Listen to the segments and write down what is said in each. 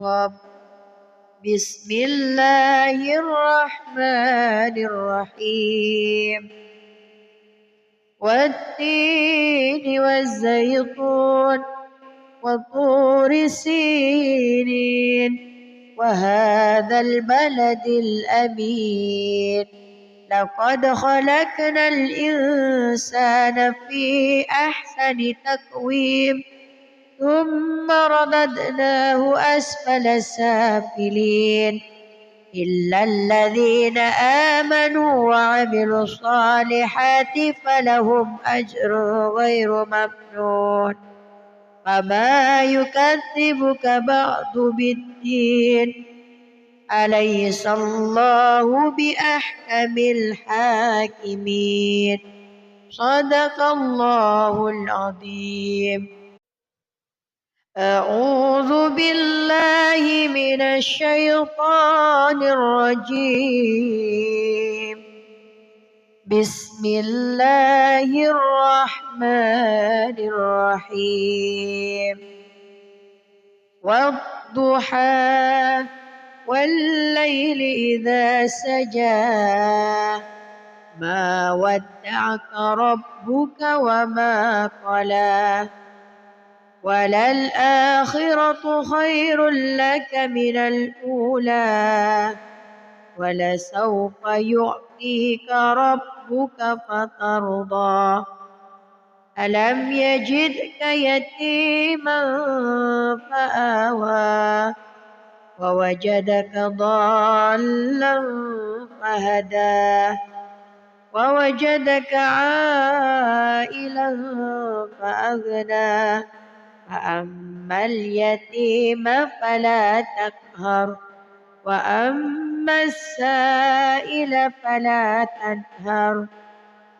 بسم الله الرحمن الرحيم والتين والزيتون وطور سينين وهذا البلد الأمين لقد خلقنا الإنسان في أحسن تقويم ثم رددناه أسفل سافلين إلا الذين آمنوا وعملوا الصالحات فلهم أجر غير ممنون فما يكذبك بعد بالدين أليس الله بأحكم الحاكمين صدق الله العظيم. أعوذ بالله من الشيطان الرجيم بسم الله الرحمن الرحيم والضحى والليل إذا سجى ما ودعك ربك وما قلى وللآخرة خير لك من الأولى ولسوف يعطيك ربك فترضى ألم يجدك يتيما فآوى ووجدك ضالا فهدى ووجدك عائلا فأغنى فأما اليتيم فلا تقهر وأما السائل فلا تنهر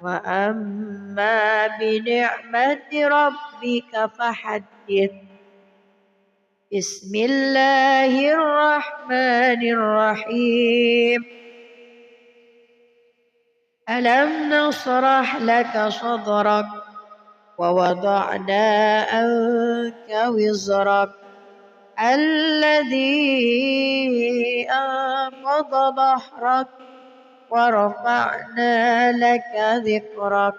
وأما بنعمة ربك فحدث. بسم الله الرحمن الرحيم ألم نشرح لك صدرك ووضعنا عنك وزرك الذي أنقض ظهرك ورفعنا لك ذكرك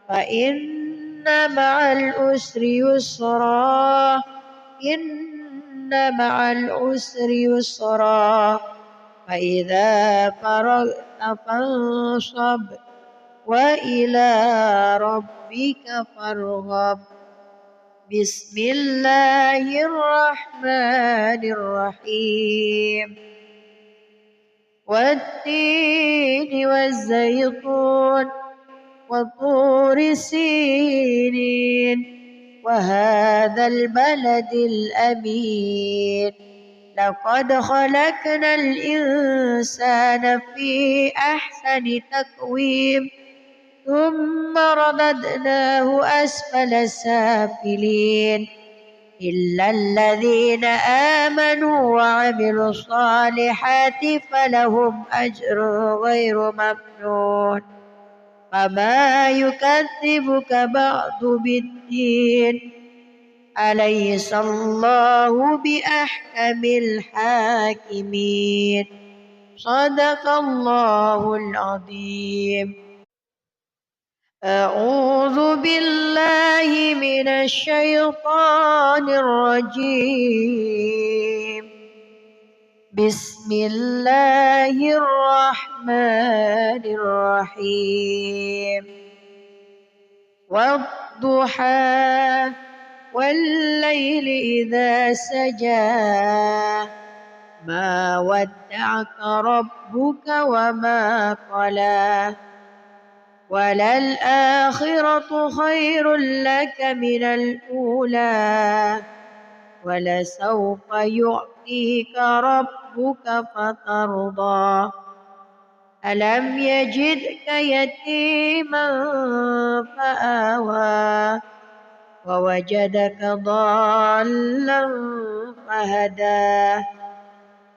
فإن مع العسر يسرا إن مع العسر يسرا فإذا فرغت فانصب وإلى ربك فارغب. بسم الله الرحمن الرحيم والتين والزيتون وطور سينين وهذا البلد الأمين لقد خلقنا الإنسان في أحسن تقويم ثم رددناه أسفل سافلين إلا الذين آمنوا وعملوا الصالحات فلهم أجر غير ممنون فما يكذبك بعد بالدين أليس الله بأحكم الحاكمين صدق الله العظيم. أعوذ بالله من الشيطان الرجيم بسم الله الرحمن الرحيم والضحى والليل إذا سجى ما ودعك ربك وما قلى وللآخرة خير لك من الأولى ولسوف يعطيك ربك فترضى ألم يجدك يتيما فآوى ووجدك ضالا فهدى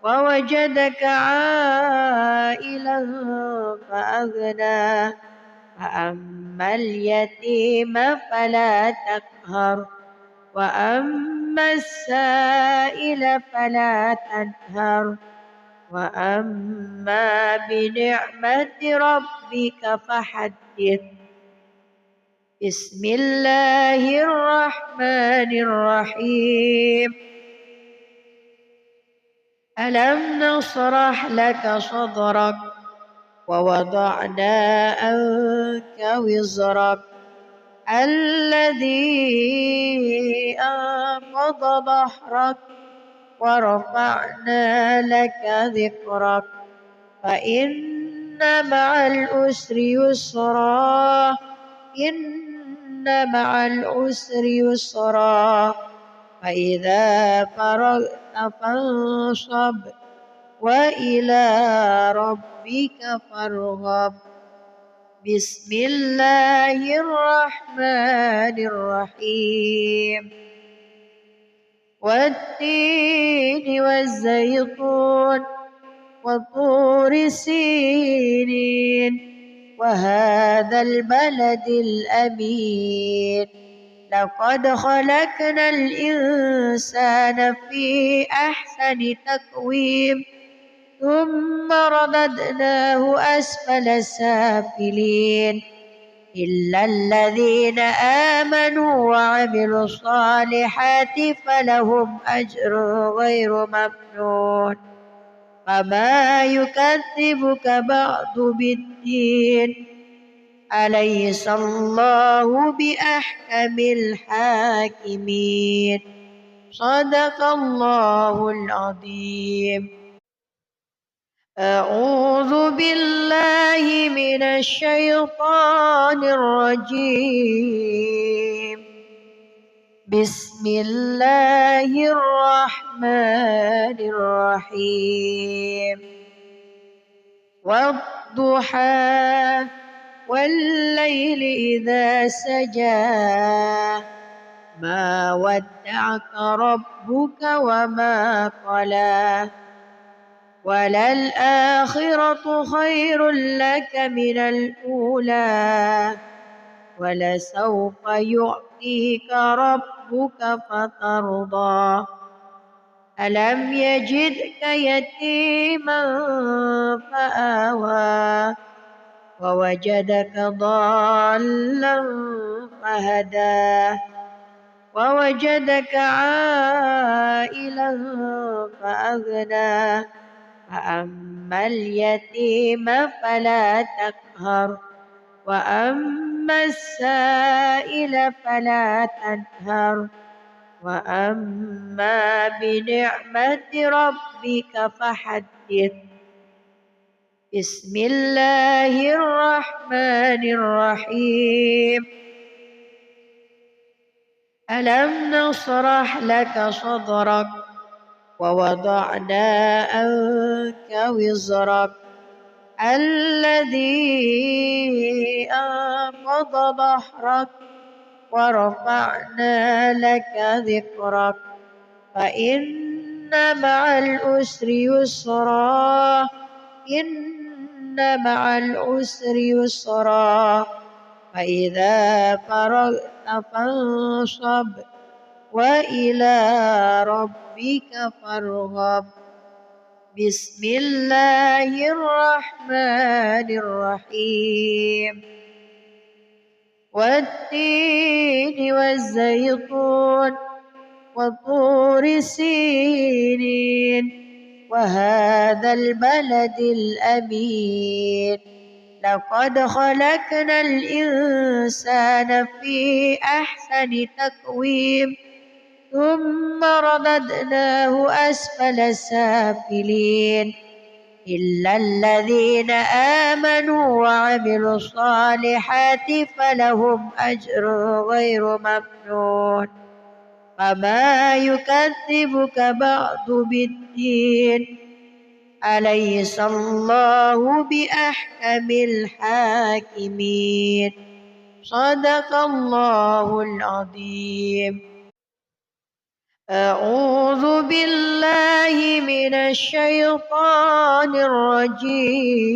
ووجدك عائلا فأغنى فأما اليتيم فلا تقهر وأما وأما السائل فلا تنهر وأما بنعمة ربك فحدث. بسم الله الرحمن الرحيم. ألم نشرح لك صدرك ووضعنا عنك وزرك الذي أنقض ظهرك ورفعنا لك ذكرك فإن مع العسر يسرا إن مع العسر يسرا فإذا فرغت فانصب وإلى ربك فارغب. بسم الله الرحمن الرحيم. والتين والزيتون وطور سينين وهذا البلد الأمين لقد خلقنا الإنسان في أحسن تقويم ثم رددناه أسفل سافلين إلا الذين آمنوا وعملوا الصالحات فلهم أجر غير ممنون. فما يكذبك بعد بالدين أليس الله بأحكم الحاكمين. صدق الله العظيم. أعوذ بالله من الشيطان الرجيم. بسم الله الرحمن الرحيم. والضحى والليل إذا سجى ما ودعك ربك وما قلى وللآخرة خير لك من الأولى ولسوف يعطيك ربك فترضى. ألم يجدك يتيما فآوى ووجدك ضالا فهدى ووجدك عائلا فأغنى فأما اليتيم فلا تقهر وأما السائل فلا تنهر وأما بنعمة ربك فحدث. بسم الله الرحمن الرحيم. ألم نشرح لك صدرك ووضعنا عنك وزرك الذي أنقض ظهرك ورفعنا لك ذكرك فإن مع العسر يسرا إن مع العسر يسرا فإذا فرغت فانصب وإلى ربك فارغب. بسم الله الرحمن الرحيم. والتين والزيتون وطور سينين وهذا البلد الأمين لقد خلقنا الإنسان في أحسن تقويم ثم رددناه أسفل سافلين إلا الذين آمنوا وعملوا الصالحات فلهم أجر غير ممنون. فما يكذبك بعد بالدين أليس الله بأحكم الحاكمين. صدق الله العظيم. أعوذ بالله من الشيطان الرجيم.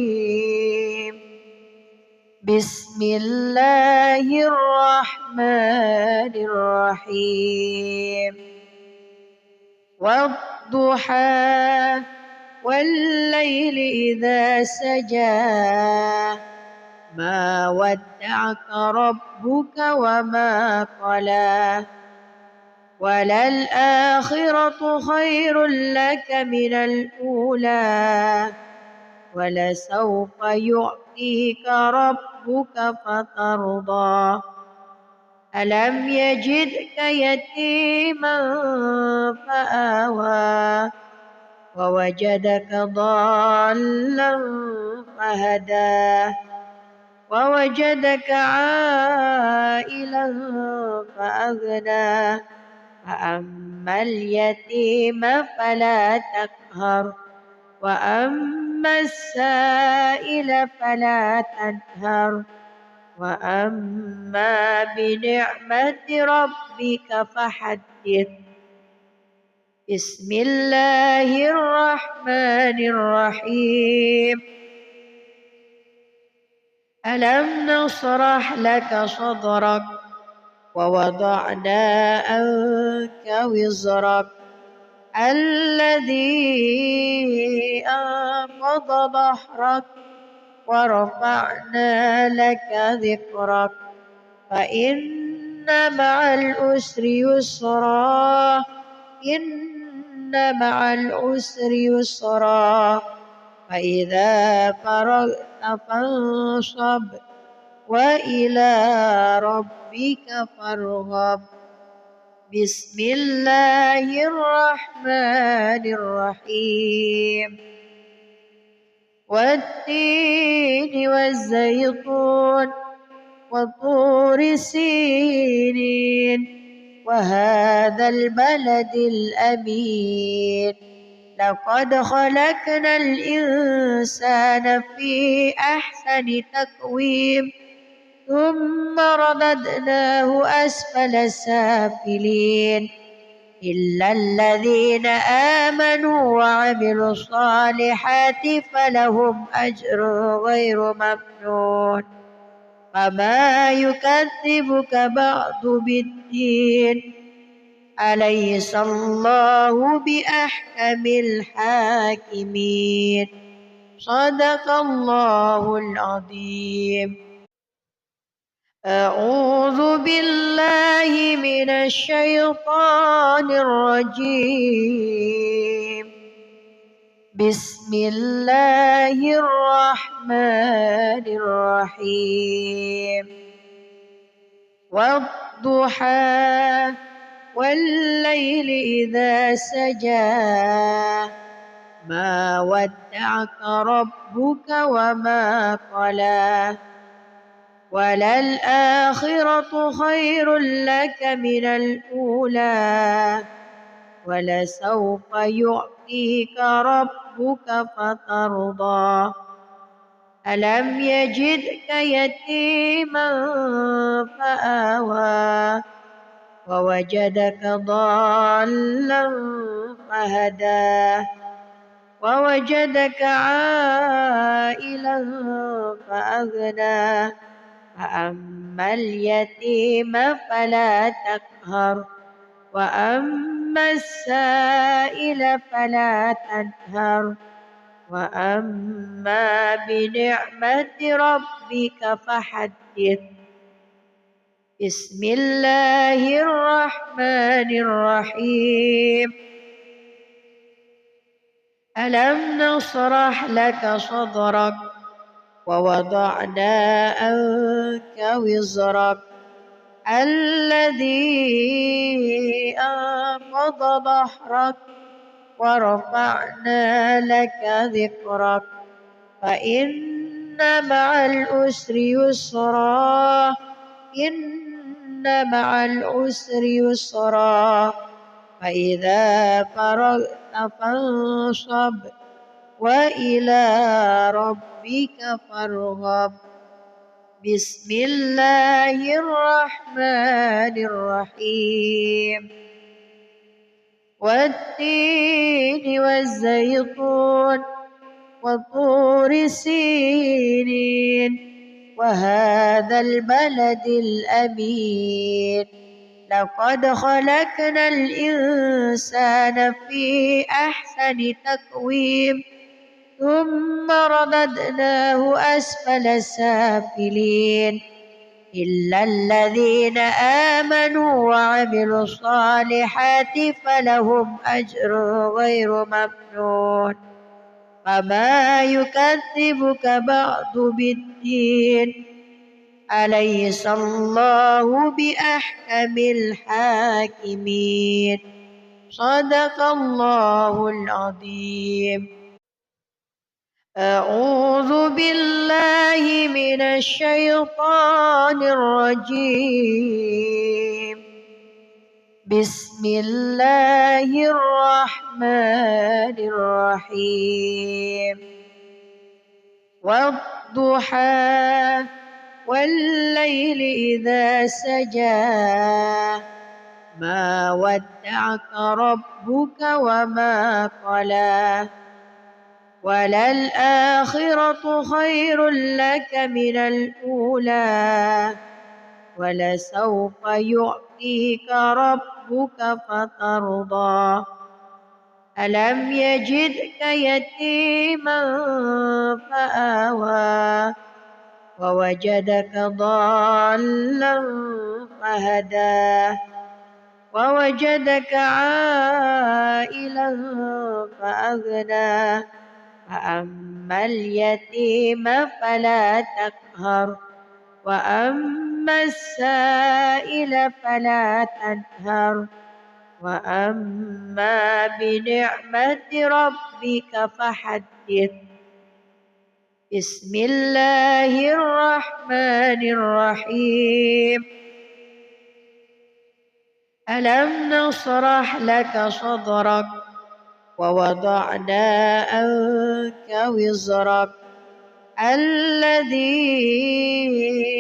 بسم الله الرحمن الرحيم. والضحى والليل إذا سجى ما ودعك ربك وما قلى وللآخرة خير لك من الأولى ولسوف يعطيك ربك فترضى ألم يجدك يتيما فآوى ووجدك ضالا فهدى ووجدك عائلا فأغنى فأما اليتيم فلا تقهر وأما السائل فلا تنهر وأما بنعمة ربك فحدث بسم الله الرحمن الرحيم ألم نشرح لك صدرك ووضعنا عنك وزرك الذي أنقض ظهرك ورفعنا لك ذكرك فإن مع العسر يسرا إن مع العسر يسرا فإذا فرغت فانصب وإلى ربك فارغب بسم الله الرحمن الرحيم والتين والزيتون وطور سينين وهذا البلد الأمين لقد خلقنا الإنسان في أحسن تقويم ثم رددناه أسفل سافلين إلا الذين آمنوا وعملوا الصالحات فلهم أجر غير ممنون فما يكذبك بعد بالدين أليس الله بأحكم الحاكمين صدق الله العظيم أعوذ بالله من الشيطان الرجيم بسم الله الرحمن الرحيم والضحى والليل إذا سجى ما ودعك ربك وما قلى وللآخرة خير لك من الأولى ولسوف يعطيك ربك فترضى ألم يجدك يتيما فآوى ووجدك ضالا فهدى ووجدك عائلا فأغنى فأما اليتيم فلا تقهر وأما السائل فلا تنهر وأما بنعمة ربك فحدث بسم الله الرحمن الرحيم ألم نشرح لك صدرك ووضعنا عنك وزرك الذي أنقض ظهرك ورفعنا لك ذكرك فإن مع العسر يسرا إن مع العسر يسرا فإذا فرغت فانصب وإلى ربك فارغب بسم الله الرحمن الرحيم والتين والزيتون وطور سينين وهذا البلد الأمين لقد خلقنا الإنسان في أحسن تقويم ثم رددناه أسفل سافلين إلا الذين آمنوا وعملوا الصالحات فلهم أجر غير ممنون فما يكذبك بعد بالدين أليس الله بأحكم الحاكمين صدق الله العظيم. أعوذ بالله من الشيطان الرجيم. بسم الله الرحمن الرحيم. والضحى والليل إذا سجى ما ودعك ربك وما قلى وللآخرة خير لك من الأولى ولسوف يعطيك ربك فترضى ألم يجدك يتيما فآوى ووجدك ضالا فهدى ووجدك عائلا فأغنى فأما اليتيم فلا تقهر وأما السائل فلا تنهر وأما بنعمة ربك فحدث. بسم الله الرحمن الرحيم. ألم نشرح لك صدرك ووضعنا عنك وزرك الذي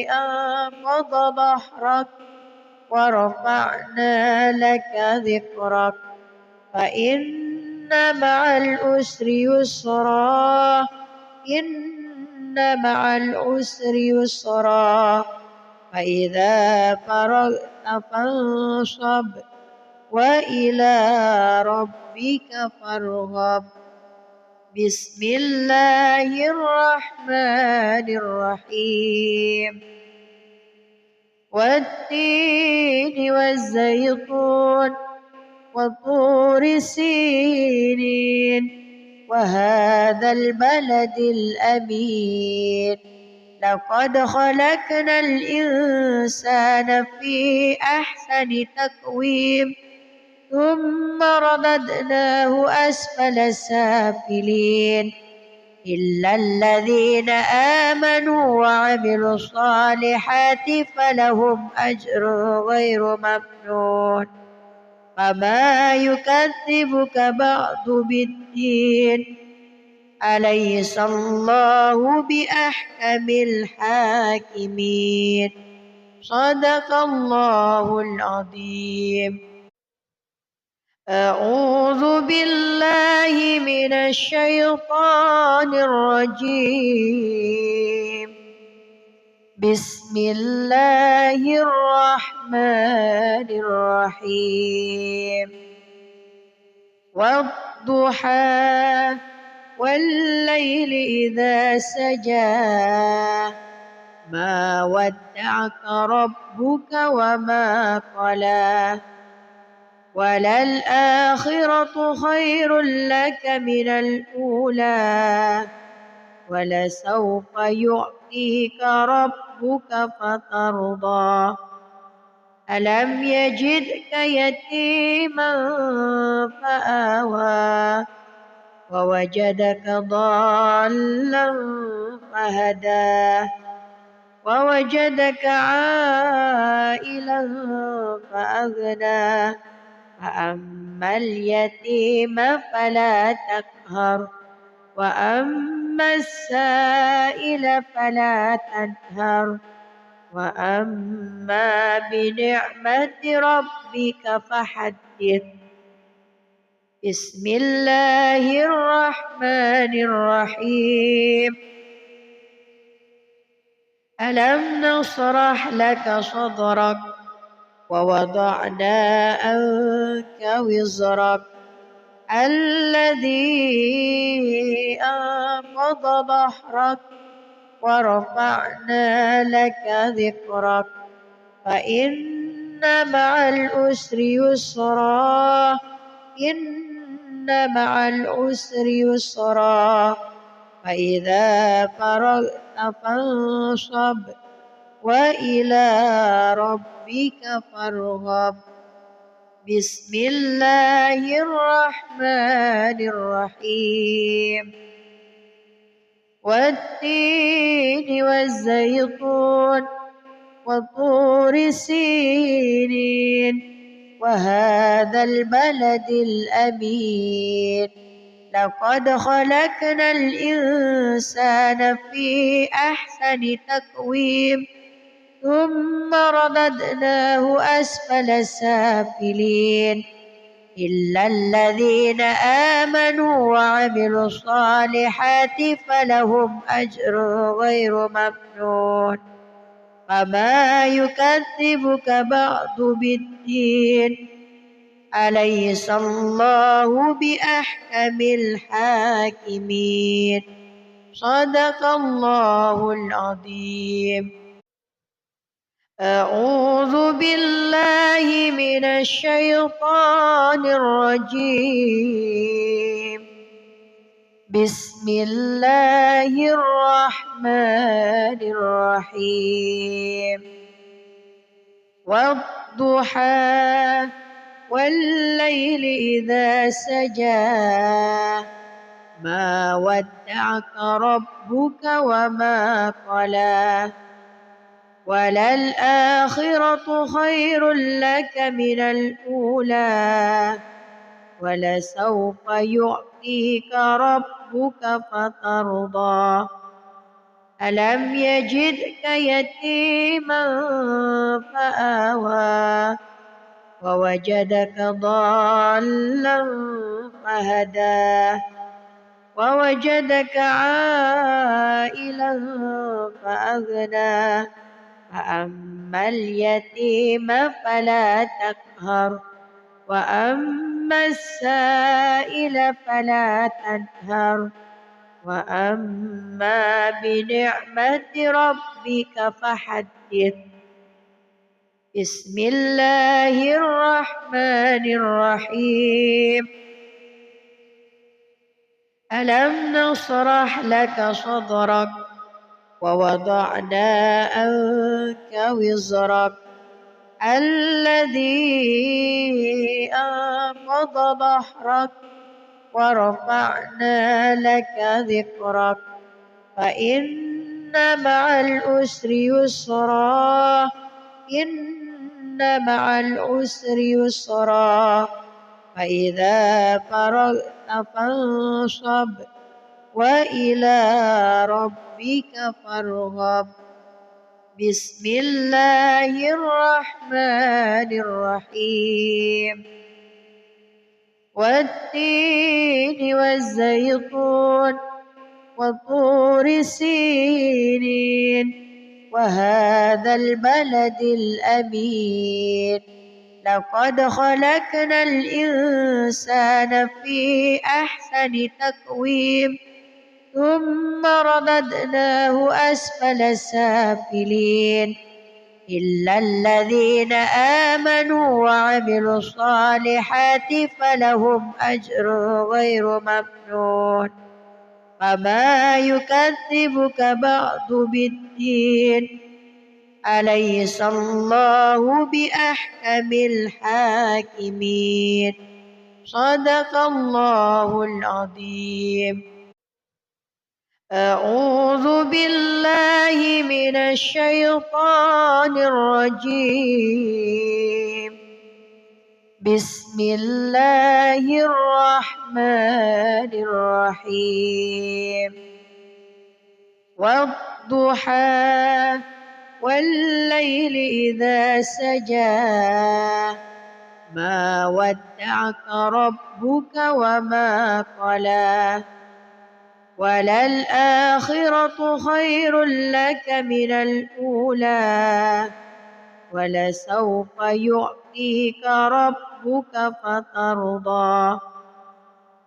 أنقض ظهرك ورفعنا لك ذكرك فإن مع العسر يسرا إن مع العسر يسرا فإذا فرغت فانصب وإلى ربك فارغب. بسم الله الرحمن الرحيم. والتين والزيتون وطور سينين وهذا البلد الأمين لقد خلقنا الإنسان في أحسن تقويم ثم رددناه أسفل سافلين إلا الذين آمنوا وعملوا الصالحات فلهم أجر غير ممنون فما يكذبك بعد بالدين أليس الله بأحكم الحاكمين صدق الله العظيم. أعوذ بالله من الشيطان الرجيم. بسم الله الرحمن الرحيم. والضحى والليل إذا سجى ما ودعك ربك وما قلى وللآخرة خير لك من الأولى ولسوف يعطيك ربك فترضى ألم يجدك يتيما فآوى ووجدك ضالا فهدى ووجدك عائلا فأغنى فأما اليتيم فلا تقهر وأما السائل فلا تنهر وأما بنعمة ربك فحدث. بسم الله الرحمن الرحيم. ألم نشرح لك صدرك ووضعنا عنك وزرك الذي أنقض ظهرك ورفعنا لك ذكرك فإن مع العسر يسرا إن مع العسر يسرا فإذا فرغت فانصب وإلى ربك فارغب. بسم الله الرحمن الرحيم. والتين والزيتون وطور سينين وهذا البلد الأمين لقد خلقنا الإنسان في أحسن تقويم ثم رددناه أسفل سافلين إلا الذين آمنوا وعملوا الصالحات فلهم أجر غير ممنون. فما يكذبك بعد بالدين أليس الله بأحكم الحاكمين. صدق الله العظيم. أعوذ بالله من الشيطان الرجيم. بسم الله الرحمن الرحيم. والضحى والليل إذا سجى ما ودعك ربك وما قلى وللآخرة خير لك من الأولى ولسوف يعطيك ربك فترضى. ألم يجدك يتيما فآوى ووجدك ضالا فهدى ووجدك عائلا فأغنى فأما اليتيم فلا تقهر وأما السائل فلا تنهر وأما بنعمة ربك فحدث. بسم الله الرحمن الرحيم. ألم نشرح لك صدرك ووضعنا عنك وزرك الذي أنقض ظهرك ورفعنا لك ذكرك فإن مع العسر يسرا إن مع العسر يسرا فإذا فرغت فانصب وإلى ربك فارغب. بسم الله الرحمن الرحيم. والتين والزيتون وطور سينين وهذا البلد الأمين لقد خلقنا الإنسان في أحسن تقويم ثم رددناه أسفل سافلين إلا الذين آمنوا وعملوا الصالحات فلهم أجر غير ممنون. فما يكذبك بعد بالدين أليس الله بأحكم الحاكمين. صدق الله العظيم. أعوذ بالله من الشيطان الرجيم. بسم الله الرحمن الرحيم. والضحى والليل إذا سجى ما ودعك ربك وما قلى وللآخرة خير لك من الأولى ولسوف يعطيك ربك فترضى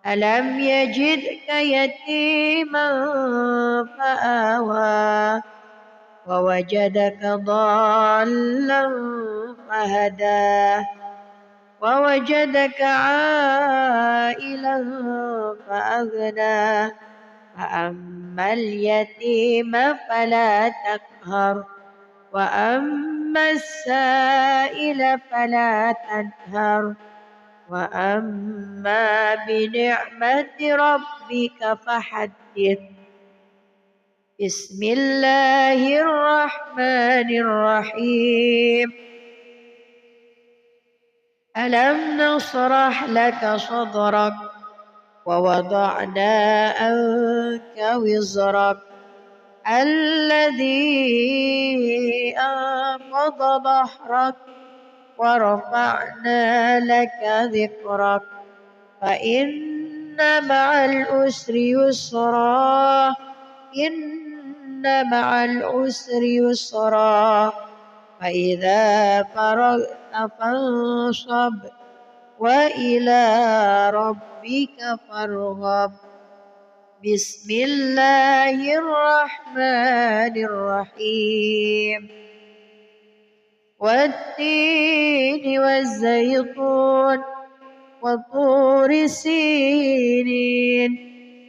ألم يجدك يتيما فآوى ووجدك ضالا فهدى ووجدك عائلا فأغنى فأما اليتيم فلا تقهر وأما السائل فلا تنهر وأما بنعمة ربك فحدث بسم الله الرحمن الرحيم ألم نشرح لك صدرك ووضعنا عنك وزرك الذي أنقض ظهرك ورفعنا لك ذكرك فإن مع العسر يسرا إن مع العسر يسرا فإذا فرغت فانصب وإلى ربك فارغب بسم الله الرحمن الرحيم والتين والزيتون وطور سينين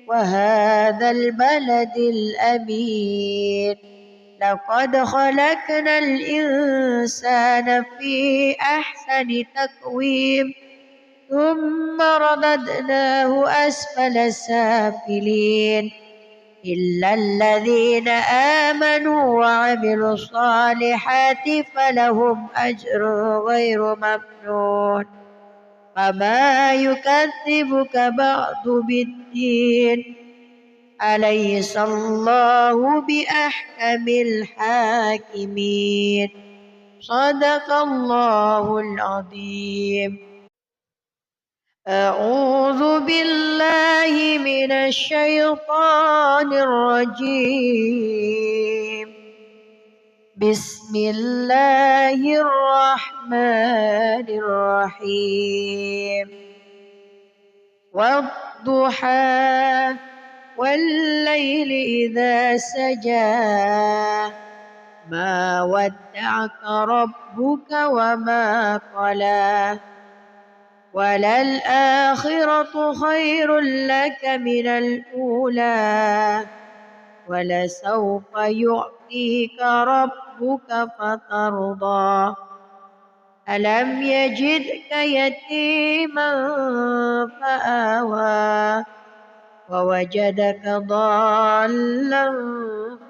وهذا البلد الأمين لقد خلقنا الإنسان في أحسن تقويم ثم رددناه أسفل سافلين إلا الذين آمنوا وعملوا الصالحات فلهم أجر غير ممنون فما يكذبك بعد بالدين أليس الله بأحكم الحاكمين صدق الله العظيم أعوذ بالله من الشيطان الرجيم بسم الله الرحمن الرحيم والضحى والليل إذا سجى ما ودعك ربك وما قلى وللآخرة خير لك من الأولى ولسوف يعطيك ربك فترضى ألم يجدك يتيما فآوى ووجدك ضالا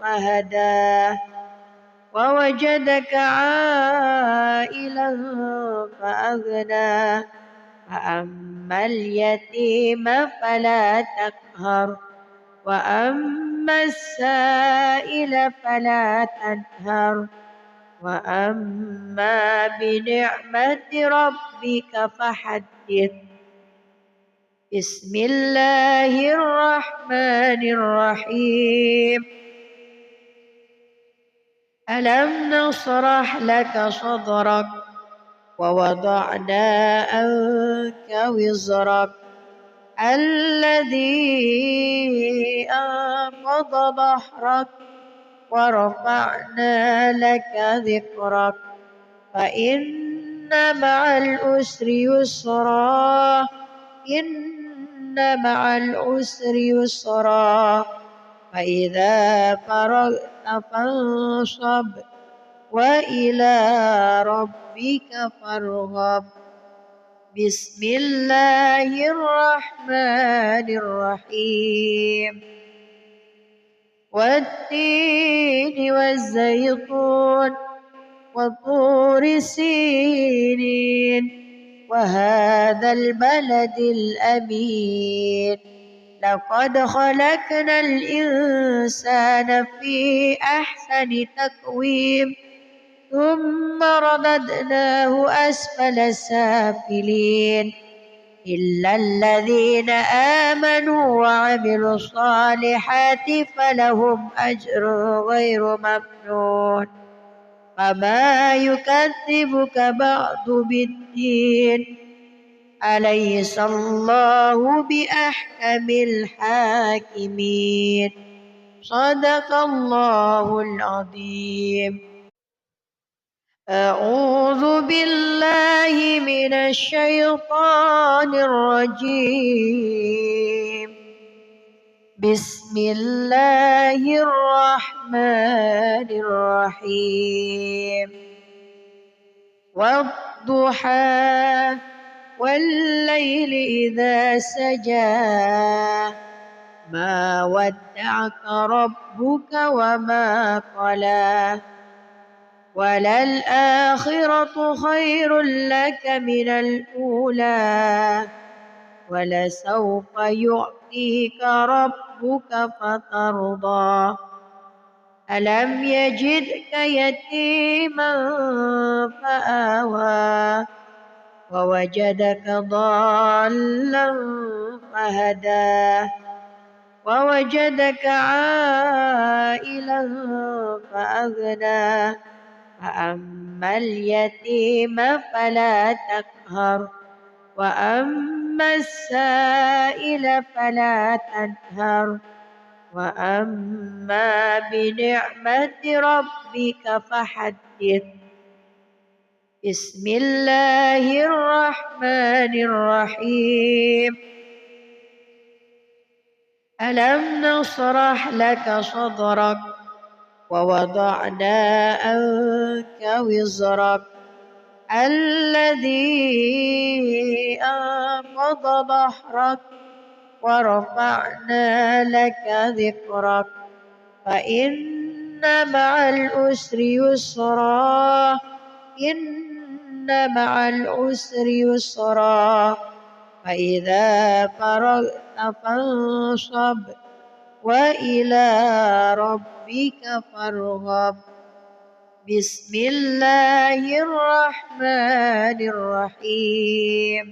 فهدى ووجدك عائلا فأغنى فأما اليتيم فلا تقهر وأما السائل فلا تنهر وأما بنعمة ربك فحدث بسم الله الرحمن الرحيم ألم نشرح لك صدرك ووضعنا عنك وزرك الذي أنقض ظهرك ورفعنا لك ذكرك فإن مع العسر يسرا إن مع العسر يسرا فإذا فرغت فانصب وإلى ربك فارغب بسم الله الرحمن الرحيم والتين والزيتون وطور سينين وهذا البلد الأمين لقد خلقنا الإنسان في أحسن تقويم ثم رددناه أسفل سافلين إلا الذين آمنوا وعملوا الصالحات فلهم أجر غير ممنون فما يكذبك بعد بالدين أليس الله بأحكم الحاكمين صدق الله العظيم. أعوذ بالله من الشيطان الرجيم. بسم الله الرحمن الرحيم. والضحى والليل إذا سجى ما ودعك ربك وما قلى وللآخرة خير لك من الأولى ولسوف يعطيك ربك فترضى ألم يجدك يتيما فآوى ووجدك ضالا فهدى ووجدك عائلا فأغنى فأما اليتيم فلا تقهر وأما السائل فلا تنهر وأما بنعمة ربك فحدث. بسم الله الرحمن الرحيم. ألم نشرح لك صدرك ووضعنا عنك وزرك الذي أنقض ظهرك ورفعنا لك ذكرك فإن مع العسر يسرا إن مع العسر يسرا فإذا فرغت فانصب وإلى ربك فارغب. بسم الله الرحمن الرحيم.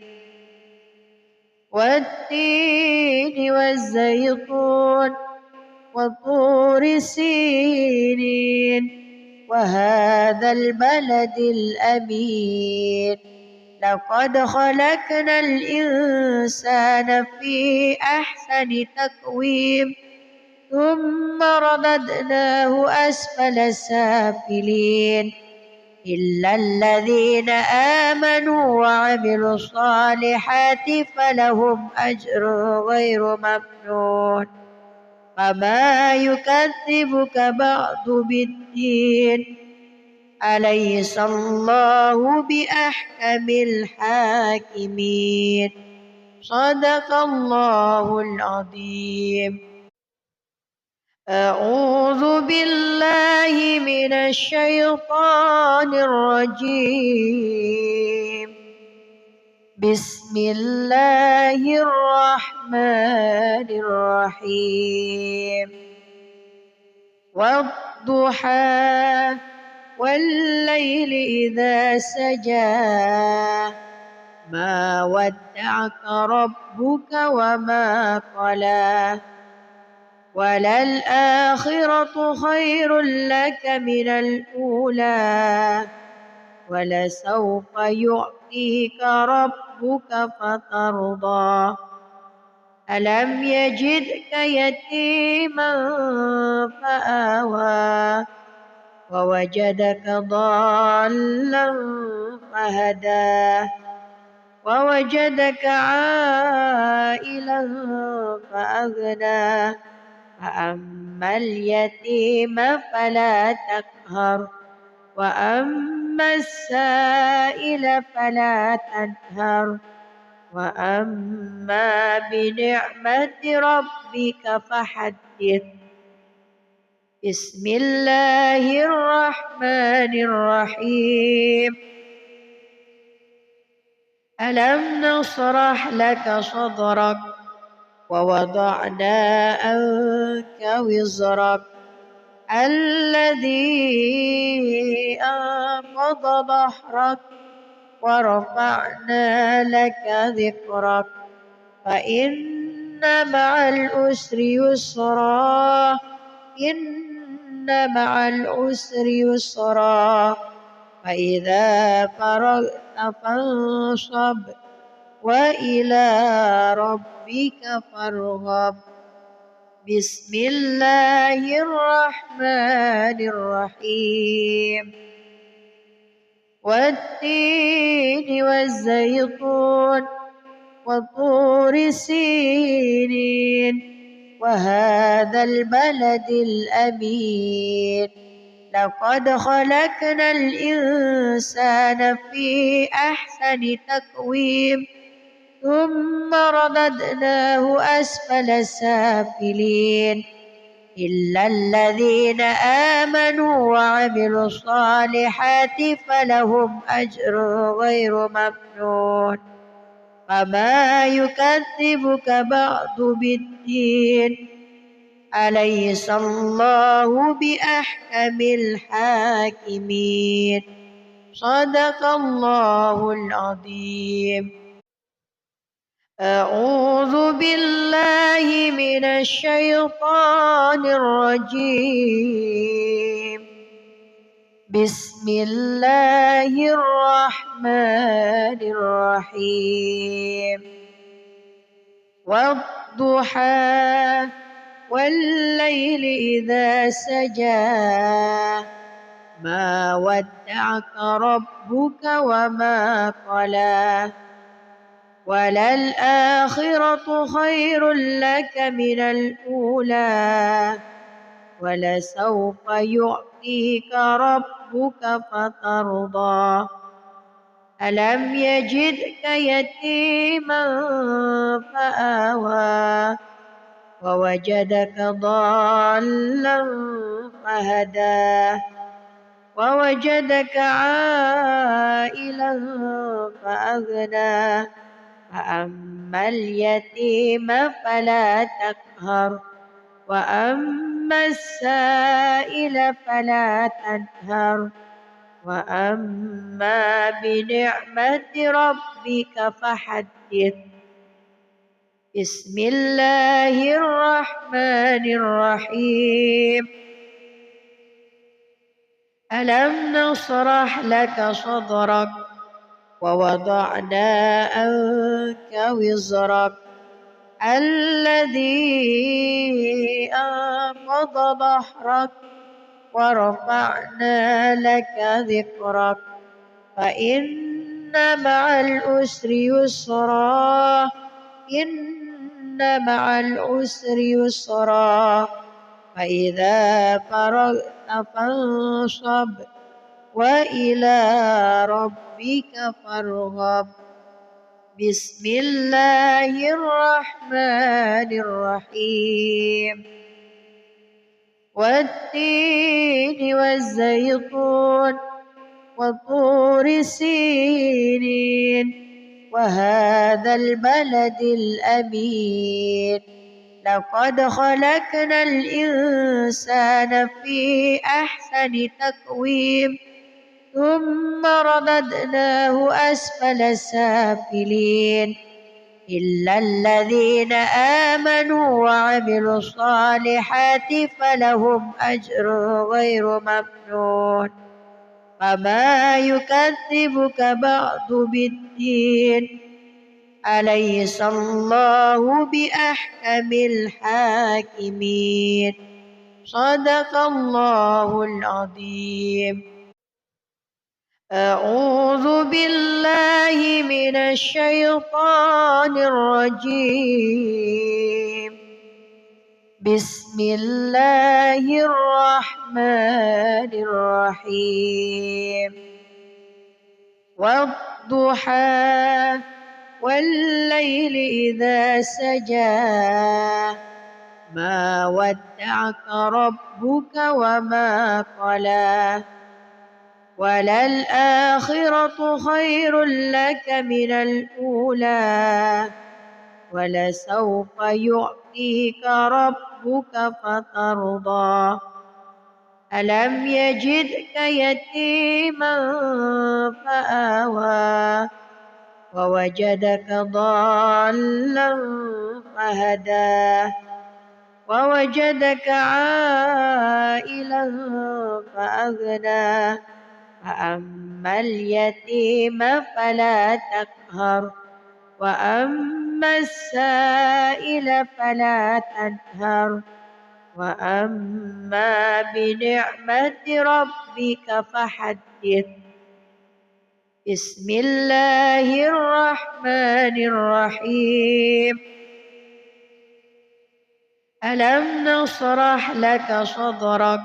والتين والزيتون وطور سينين وهذا البلد الأمين لقد خلقنا الإنسان في أحسن تقويم ثم رددناه أسفل سافلين إلا الذين آمنوا وعملوا الصالحات فلهم أجر غير ممنون فما يكذبك بعد بالدين أليس الله بأحكم الحاكمين صدق الله العظيم. أعوذ بالله من الشيطان الرجيم. بسم الله الرحمن الرحيم. والضحى والليل إذا سجى ما ودعك ربك وما قلى وللآخرة خير لك من الأولى ولسوف يعطيك ربك فترضى ألم يجدك يتيما فآوى ووجدك ضالا فهدى ووجدك عائلا فأغنى فأما اليتيم فلا تقهر وأما السائل فلا تنهر وأما بنعمة ربك فحدث. بسم الله الرحمن الرحيم. ألم نشرح لك صدرك ووضعنا عنك وزرك الذي أنقض ظهرك ورفعنا لك ذكرك فإن مع العسر يسرا إن مع العسر يسرا فإذا فرغت فانصب وإلى ربك فارغب. بسم الله الرحمن الرحيم. والتين والزيتون وطور سينين وهذا البلد الأمين لقد خلقنا الإنسان في أحسن تقويم ثم رددناه أسفل سافلين إلا الذين آمنوا وعملوا الصالحات فلهم أجر غير ممنون. فما يكذبك بعد بالدين أليس الله بأحكم الحاكمين. صدق الله العظيم. أعوذ بالله من الشيطان الرجيم. بسم الله الرحمن الرحيم. والضحى والليل إذا سجى ما ودعك ربك وما قلى وللآخرة خير لك من الأولى ولسوف يعطيك ربك فترضى. ألم يجدك يتيما فآوى ووجدك ضالا فهدى ووجدك عائلا فأغنى فأما اليتيم فلا تقهر وأما السائل فلا تنهر وأما بنعمة ربك فحدث. بسم الله الرحمن الرحيم. ألم نشرح لك صدرك ووضعنا عنك وزرك الذي أنقض ظهرك ورفعنا لك ذكرك فإن مع العسر يسرا إن مع العسر يسرا فإذا فرغت فانصب وإلى ربك فارغب. بسم الله الرحمن الرحيم. والتين والزيتون وطور سينين وهذا البلد الأمين لقد خلقنا الإنسان في أحسن تقويم ثم رددناه أسفل سافلين إلا الذين آمنوا وعملوا الصالحات فلهم أجر غير ممنون. فما يكذبك بعد بالدين أليس الله بأحكم الحاكمين. صدق الله العظيم. أعوذ بالله من الشيطان الرجيم. بسم الله الرحمن الرحيم. والضحى والليل إذا سجى ما ودعك ربك وما قلى وللآخرة خير لك من الأولى ولسوف يعطيك ربك فترضى. ألم يجدك يتيما فآوى ووجدك ضالا فهدى ووجدك عائلا فأغنى فأما اليتيم فلا تقهر وأما السائل فلا تنهر وأما بنعمة ربك فحدث. بسم الله الرحمن الرحيم. ألم نشرح لك صدرك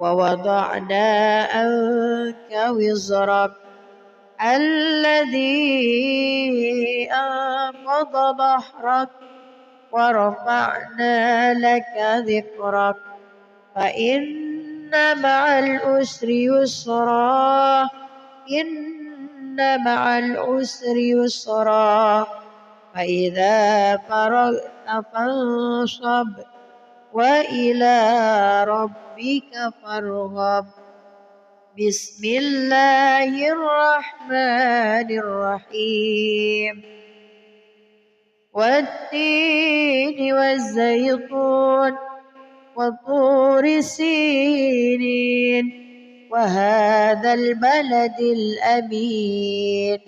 ووضعنا عنك وزرك الذي أنقض ظهرك ورفعنا لك ذكرك فإن مع العسر يسرا إن مع العسر يسرا فإذا فرغت فانصب وإلى ربك فارغب. بسم الله الرحمن الرحيم. والتين والزيتون وطور سينين وهذا البلد الأمين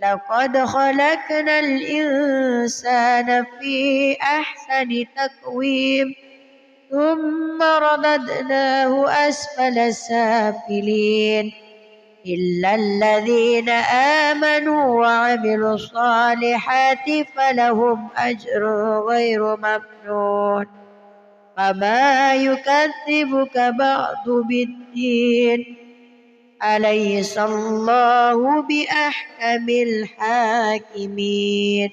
لقد خلقنا الإنسان في أحسن تقويم ثم رددناه أسفل سافلين إلا الذين آمنوا وعملوا الصالحات فلهم أجر غير ممنون. فما يكذبك بعد بالدين أليس الله بأحكم الحاكمين.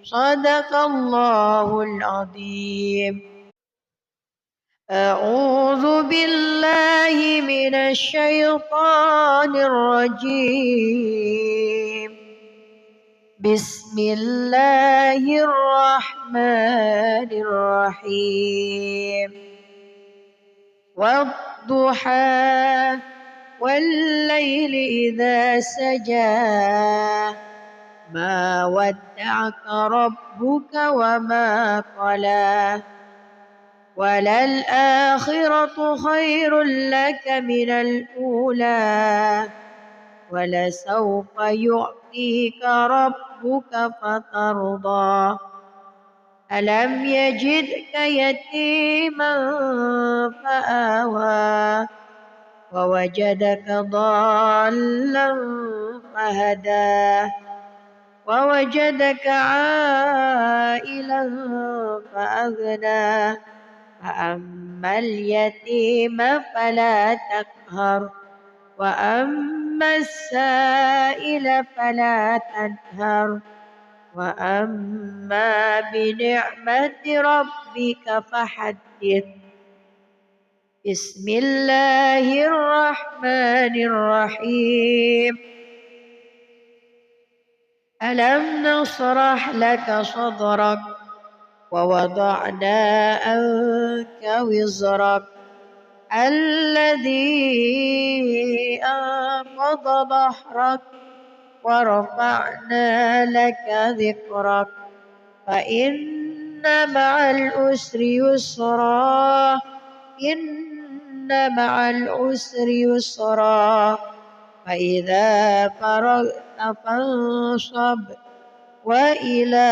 صدق الله العظيم. أعوذ بالله من الشيطان الرجيم. بسم الله الرحمن الرحيم. والضحى والليل إذا سجى ما ودعك ربك وما قلى وللآخرة خير لك من الأولى ولسوف يعطيك ربك فترضى. ألم يجدك يتيما فآوى ووجدك ضالا فهدى ووجدك عائلا فأغنى فأما اليتيم فلا تقهر وأما السائل فلا تنهر وأما بنعمة ربك فحدث. بسم الله الرحمن الرحيم. ألم نشرح لك صدرك ووضعنا عنك وزرك الذي أنقض ظهرك ورفعنا لك ذكرك فإن مع العسر يسرا إن مع العسر يسرا فإذا فرغت فانصب وإلى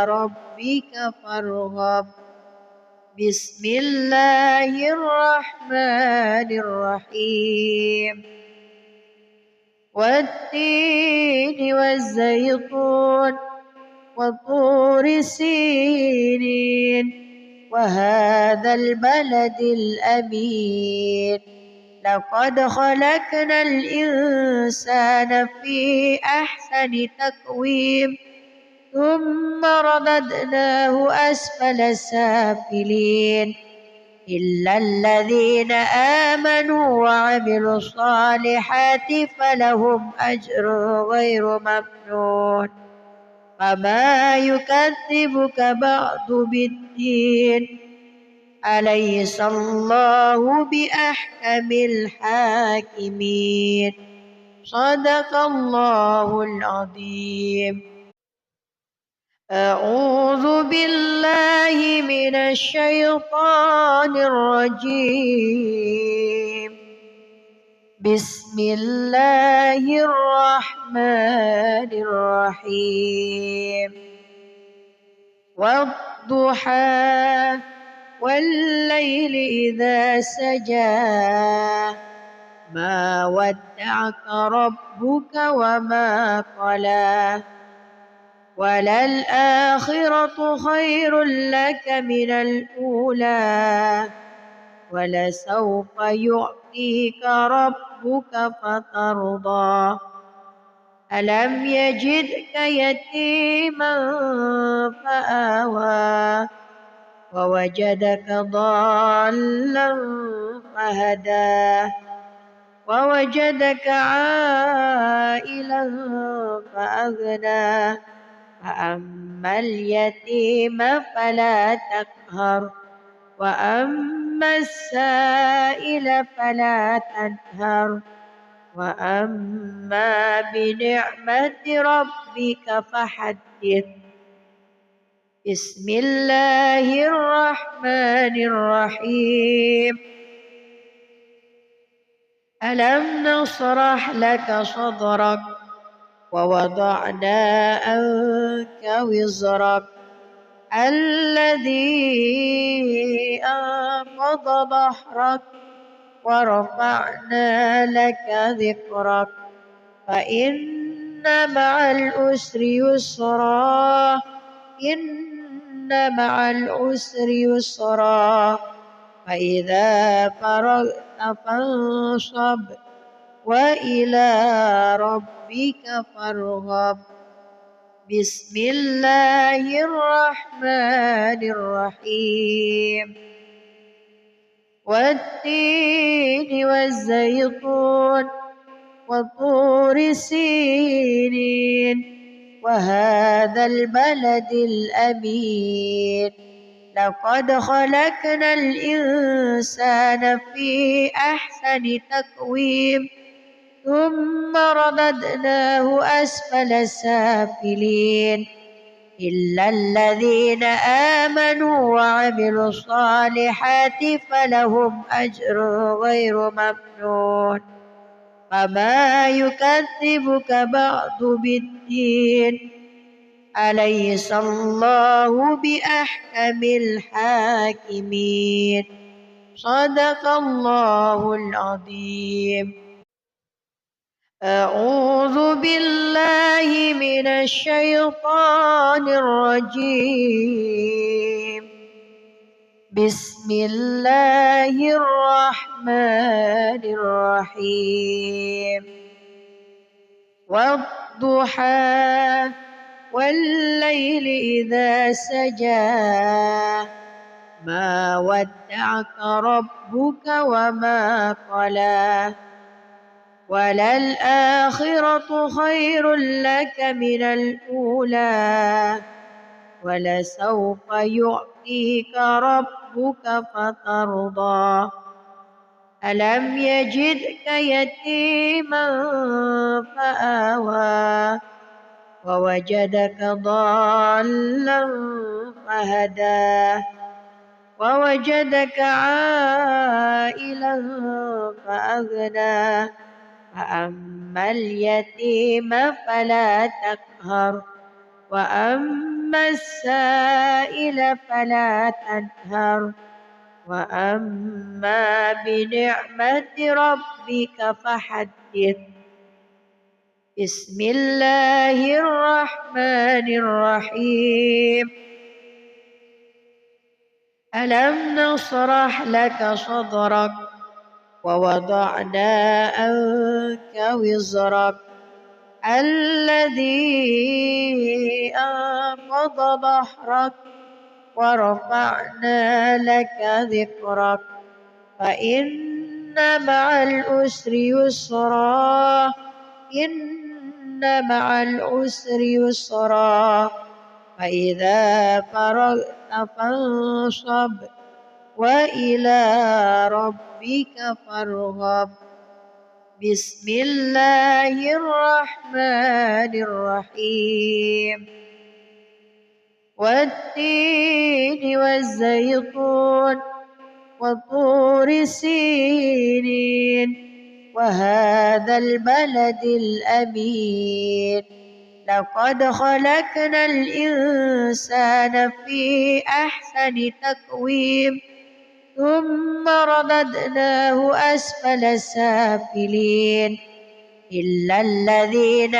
ربك فارغب. بسم الله الرحمن الرحيم. والتين والزيتون وطور سينين وهذا البلد الأمين لقد خلقنا الإنسان في أحسن تقويم ثم رددناه أسفل سافلين إلا الذين آمنوا وعملوا الصالحات فلهم أجر غير ممنون. فما يكذبك بعد بالدين أليس الله بأحكم الحاكمين. صدق الله العظيم. أعوذ بالله من الشيطان الرجيم. بسم الله الرحمن الرحيم. والضحى والليل إذا سجى ما ودعك ربك وما قلى وللآخرة خير لك من الأولى ولسوف يعطيك ربك فترضى ألم يجدك يتيما فآوى ووجدك ضالا فهدى ووجدك عائلا فأغنى فأما اليتيم فلا تقهر وأما السائل فلا تنهر وأما بنعمة ربك فحدث. بسم الله الرحمن الرحيم. ألم نشرح لك صدرك ووضعنا عنك وزرك الذي أنقض ظهرك ورفعنا لك ذكرك فإن مع العسر يسرا إن مع العسر يسرا فإذا فرغت فانصب وإلى ربك فارغب. بسم الله الرحمن الرحيم. والتين والزيتون وطور سينين وهذا البلد الأمين لقد خلقنا الإنسان في أحسن تقويم ثم رددناه أسفل سافلين إلا الذين آمنوا وعملوا الصالحات فلهم أجر غير ممنون فما يكذبك بعد بالدين أليس الله بأحكم الحاكمين صدق الله العظيم. أعوذ بالله من الشيطان الرجيم. بسم الله الرحمن الرحيم. والضحى والليل إذا سجى ما ودعك ربك وما قلى وللآخرة خير لك من الأولى ولسوف يعطيك ربك فترضى ألم يجدك يتيما فآوى ووجدك ضالا فهدى ووجدك عائلا فأغنى فأما اليتيم فلا تقهر وأما السائل فلا تنهر وأما بنعمة ربك فحدث. بسم الله الرحمن الرحيم. ألم نشرح لك صدرك ووضعنا عنك وزرك الذي أنقض ظهرك ورفعنا لك ذكرك فإن مع العسر يسرا إن مع العسر يسرا فإذا فرغت فانصب وإلى ربك فارغب. بسم الله الرحمن الرحيم. والتين والزيتون وطور سينين وهذا البلد الأمين لقد خلقنا الإنسان في أحسن تقويم ثم رددناه أسفل سافلين إلا الذين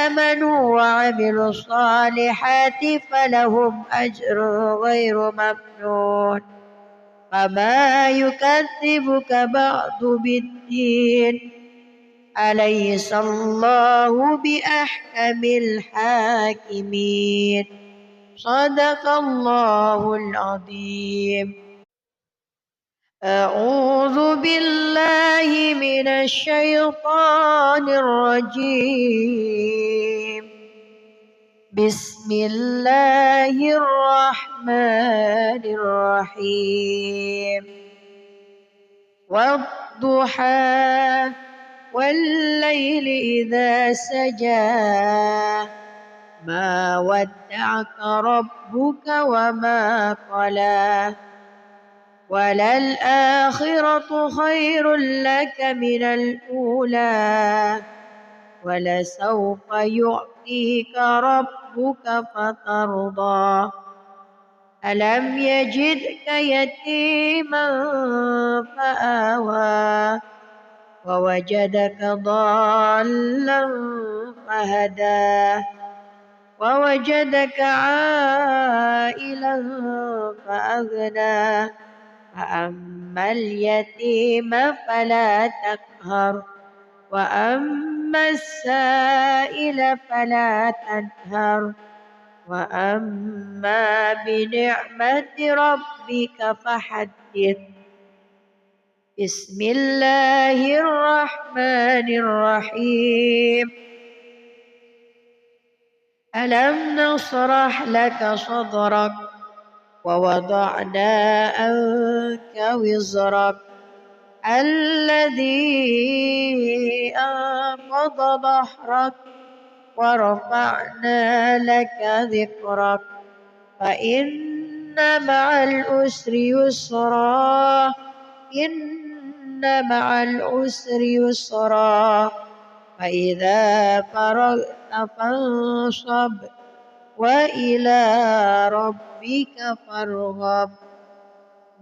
آمنوا وعملوا الصالحات فلهم أجر غير ممنون فما يكذبك بعد بالدين أليس الله بأحكم الحاكمين صدق الله العظيم. أعوذ بالله من الشيطان الرجيم. بسم الله الرحمن الرحيم. والضحى والليل إذا سجى ما ودعك ربك وما قلى وللآخرة خير لك من الأولى ولسوف يعطيك ربك فترضى ألم يجدك يتيما فآوى ووجدك ضالا فهدى ووجدك عائلا فأغنى فأما اليتيم فلا تقهر وأما السائل فلا تنهر وأما بنعمة ربك فحدث. بسم الله الرحمن الرحيم. ألم نشرح لك صدرك ووضعنا عنك وزرك الذي أنقض ظهرك ورفعنا لك ذكرك فإن مع العسر يسرا إن مع العسر يسرا فإذا فرغت فانصب وإلى ربك فارغب.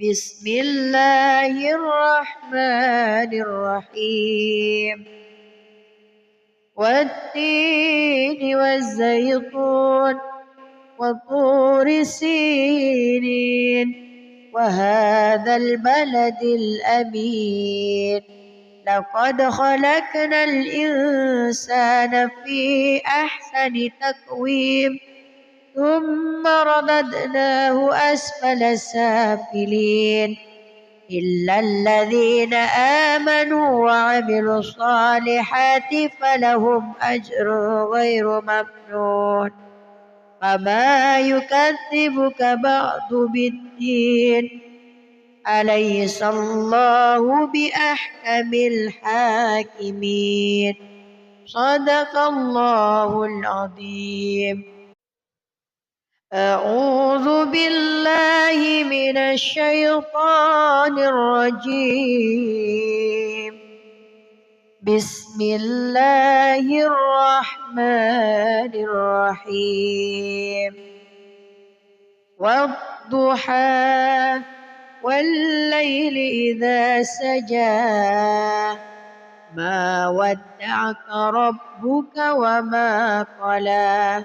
بسم الله الرحمن الرحيم. والتين والزيتون وطور سينين وهذا البلد الأمين لقد خلقنا الإنسان في أحسن تقويم ثم رددناه أسفل سافلين إلا الذين آمنوا وعملوا الصالحات فلهم أجر غير ممنون فما يكذبك بعد بالدين أليس الله بأحكم الحاكمين صدق الله العظيم. أعوذ بالله من الشيطان الرجيم. بسم الله الرحمن الرحيم. والضحى والليل إذا سجى ما ودعك ربك وما قلى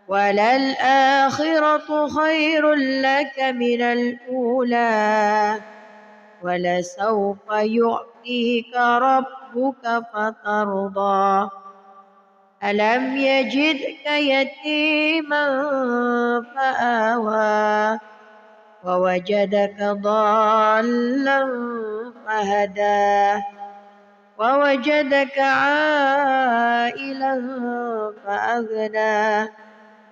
وللآخرة خير لك من الأولى ولسوف يعطيك ربك فترضى ألم يجدك يتيما فآوى ووجدك ضالا فهدى ووجدك عائلا فأغنى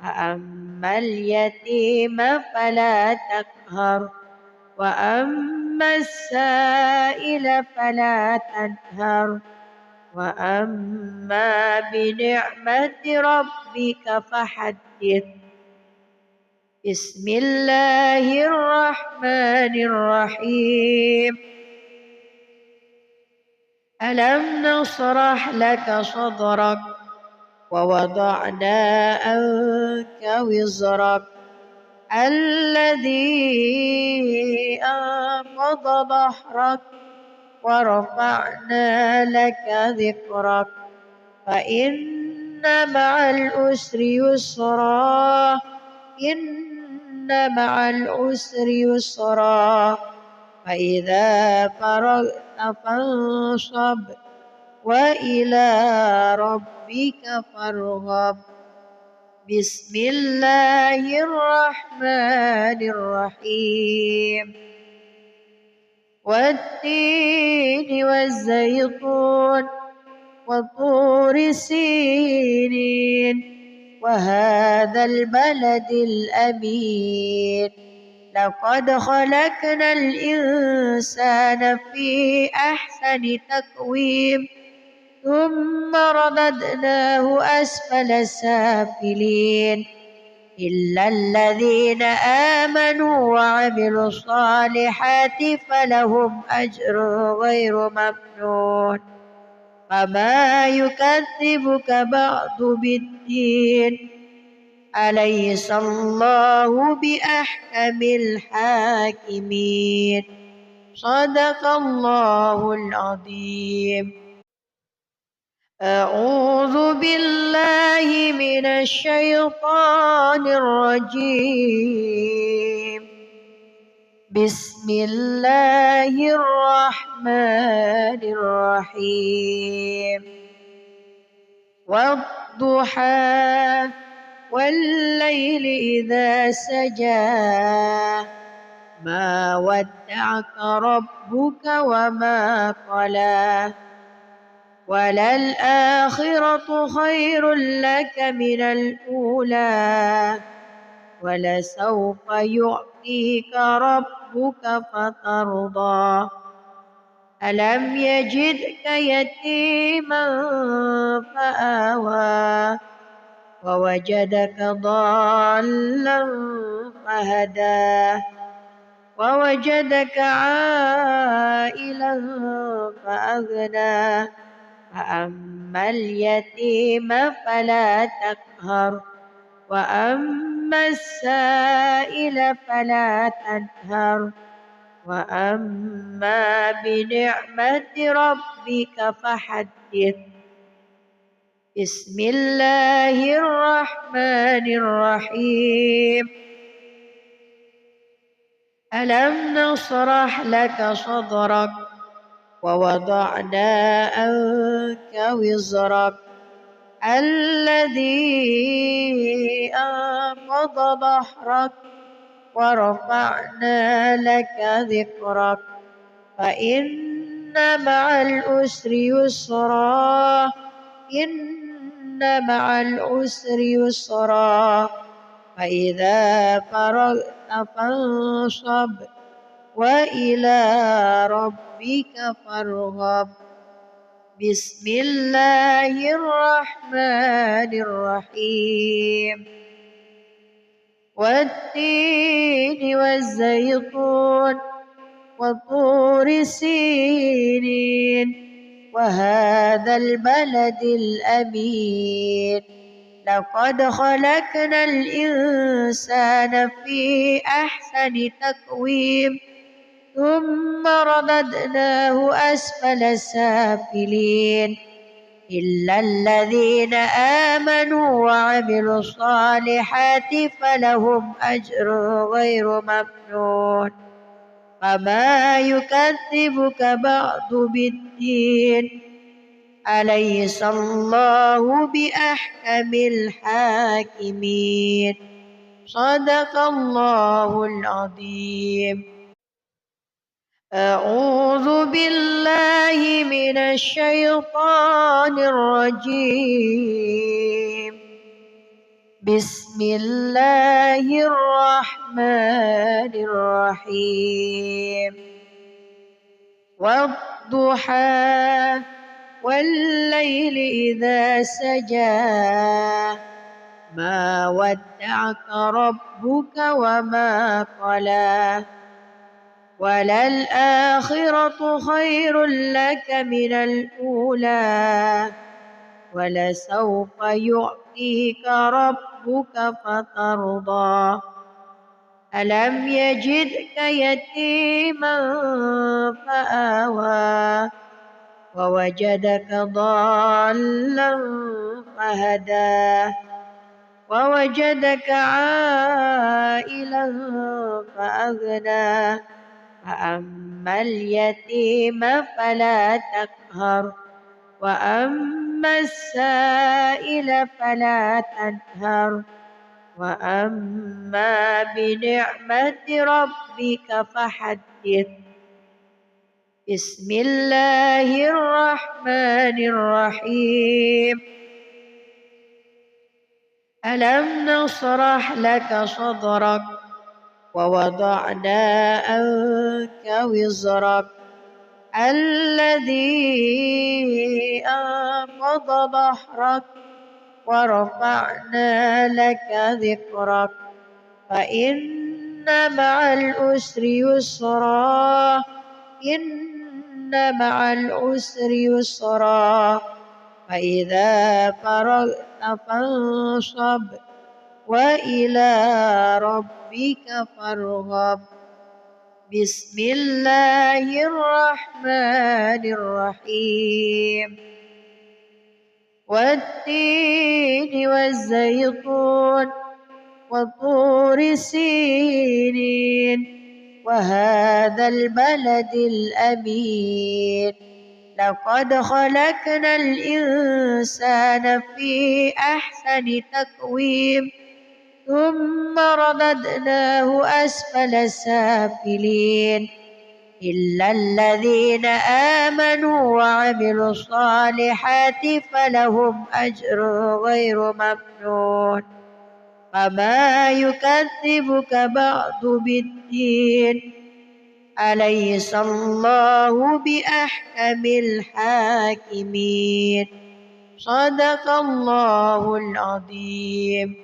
فأما اليتيم فلا تقهر وأما السائل فلا تنهر وأما بنعمة ربك فحدث. بسم الله الرحمن الرحيم ألم نشرح لك صدرك ووضعنا عنك وزرك الذي أنقض ظهرك ورفعنا لك ذكرك فإن مع العسر يسرا إن مع العسر يسرا فإذا فرغت فانصب وإلى ربك فارغب بسم الله الرحمن الرحيم والتين والزيتون وطور سينين وهذا البلد الأمين لقد خلقنا الإنسان في أحسن تقويم ثم رددناه أسفل سافلين إلا الذين آمنوا وعملوا الصالحات فلهم أجر غير ممنون فما يكذبك بعد بالدين أليس الله بأحكم الحاكمين صدق الله العظيم. أعوذ بالله من الشيطان الرجيم بسم الله الرحمن الرحيم والضحى والليل إذا سجى ما ودعك ربك وما قلى وللآخرة خير لك من الأولى ولسوف يعطيك ربك فترضى ألم يجدك يتيما فآوى ووجدك ضالا فهدى ووجدك عائلا فأغنى فأما اليتيم فلا تقهر وأما السائل فلا تنهر وأما بنعمة ربك فحدث بسم الله الرحمن الرحيم ألم نشرح لك صدرك ووضعنا عنك وزرك الذي أنقض ظهرك ورفعنا لك ذكرك فإن مع العسر يسرا إن مع العسر يسرا فإذا فرغت فانصب وإلى ربك فارغب بسم الله الرحمن الرحيم والتين والزيتون وطور سينين وهذا البلد الأمين لقد خلقنا الإنسان في أحسن تقويم ثم رددناه أسفل سافلين إلا الذين آمنوا وعملوا الصالحات فلهم أجر غير ممنون فما يكذبك بعد بالدين أليس الله بأحكم الحاكمين صدق الله العظيم. أعوذ بالله من الشيطان الرجيم بسم الله الرحمن الرحيم والضحى والليل إذا سجى ما ودعك ربك وما قلى وللآخرة خير لك من الأولى ولسوف يعطيك ربك فترضى ألم يجدك يتيما فآوى ووجدك ضالا فهدى ووجدك عائلا فأغنى فأما اليتيم فلا تقهر وأما السائل فلا تنهر وأما بنعمة ربك فحدث بسم الله الرحمن الرحيم ألم نشرح لك صدرك ووضعنا عنك وزرك الذي أنقض ظهرك ورفعنا لك ذكرك فإن مع العسر يسرا إن مع العسر يسرا فإذا فرغت فانصب وإلى ربك فارغب بسم الله الرحمن الرحيم والتين والزيتون وطور سينين وهذا البلد الأمين لقد خلقنا الإنسان في أحسن تقويم ثم رددناه أسفل سافلين إلا الذين آمنوا وعملوا الصالحات فلهم أجر غير ممنون فما يكذبك بعد بالدين أليس الله بأحكم الحاكمين صدق الله العظيم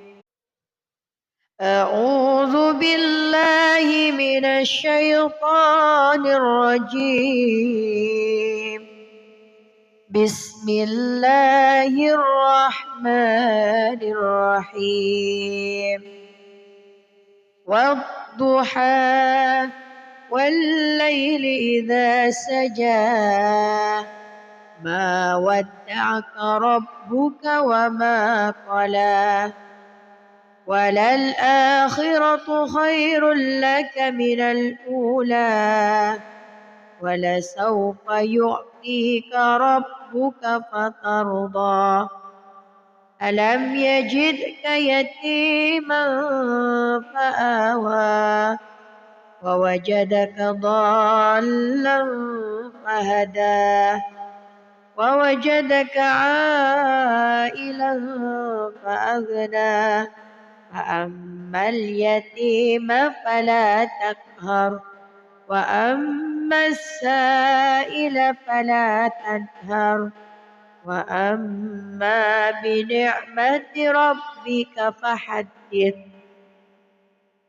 أعوذ بالله من الشيطان الرجيم بسم الله الرحمن الرحيم والضحى والليل إذا سجى ما ودعك ربك وما قلى وللآخرة خير لك من الأولى ولسوف يعطيك ربك فترضى ألم يجدك يتيما فآوى ووجدك ضالا فهدى ووجدك عائلا فأغنى فأما اليتيم فلا تقهر وأما السائل فلا تنهر وأما بنعمة ربك فحدث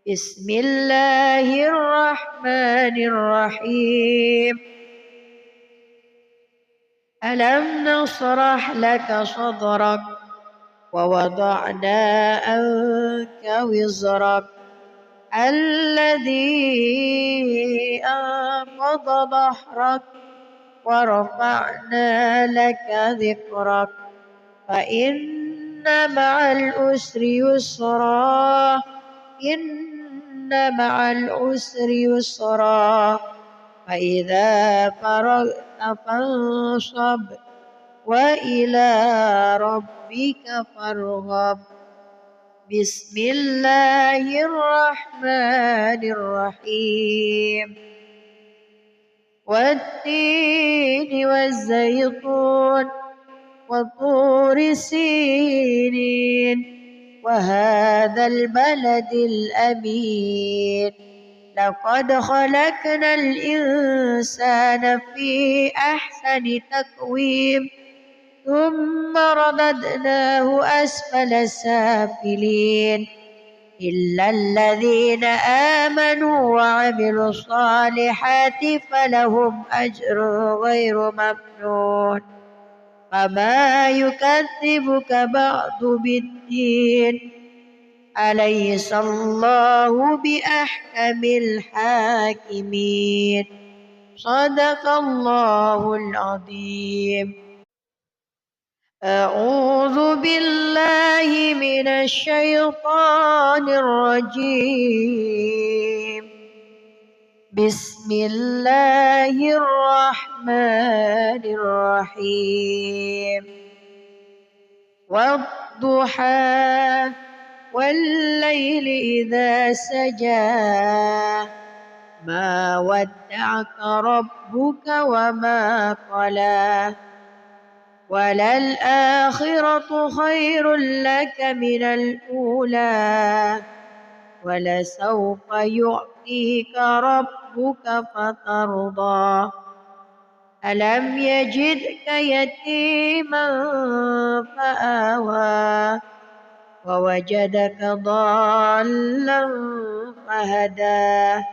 بسم الله الرحمن الرحيم ألم نشرح لك صدرك ووضعنا عنك وزرك الذي أنقض ظهرك ورفعنا لك ذكرك فإن مع العسر يسرا إن مع العسر يسرا فإذا فرغت فانصب وإلى ربك فارغب بسم الله الرحمن الرحيم والتين والزيتون وطور سينين وهذا البلد الأمين لقد خلقنا الإنسان في أحسن تقويم ثم رددناه أسفل سافلين إلا الذين آمنوا وعملوا الصالحات فلهم أجر غير ممنون فما يكذبك بعد بالدين أليس الله بأحكم الحاكمين صدق الله العظيم. أعوذ بالله من الشيطان الرجيم. بسم الله الرحمن الرحيم. والضحى والليل إذا سجى ما ودعك ربك وما قلى وللآخرة خير لك من الأولى ولسوف يعطيك ربك فترضى ألم يجدك يتيما فآوى ووجدك ضالا فهدى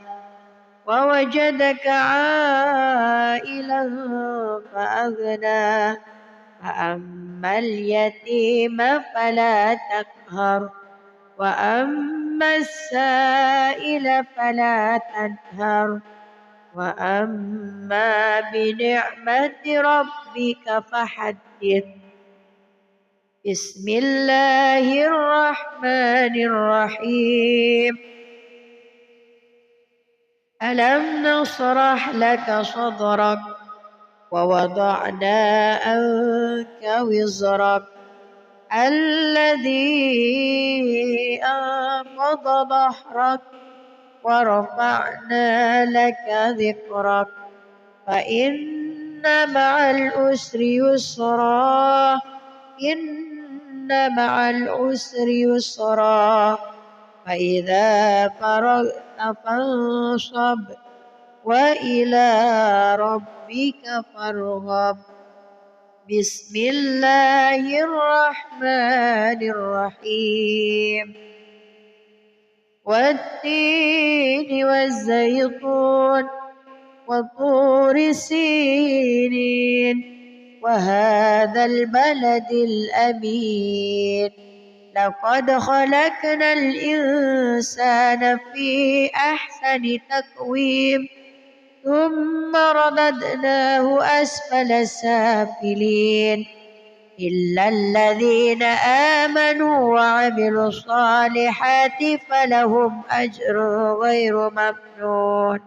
ووجدك عائلا فأغنى فأما اليتيم فلا تقهر وأما السائل فلا تنهر وأما بنعمة ربك فحدث. بسم الله الرحمن الرحيم. ألم نشرح لك صدرك ووضعنا عنك وزرك الذي أنقض ظهرك ورفعنا لك ذكرك فإن مع العسر يسرا إن مع العسر يسرا فإذا فرغت فانصب وإلى ربك فارغب. بسم الله الرحمن الرحيم. والتين والزيتون وطور سينين وهذا البلد الأمين لقد خلقنا الإنسان في أحسن تقويم ثم رددناه أسفل سافلين إلا الذين آمنوا وعملوا الصالحات فلهم أجر غير ممنون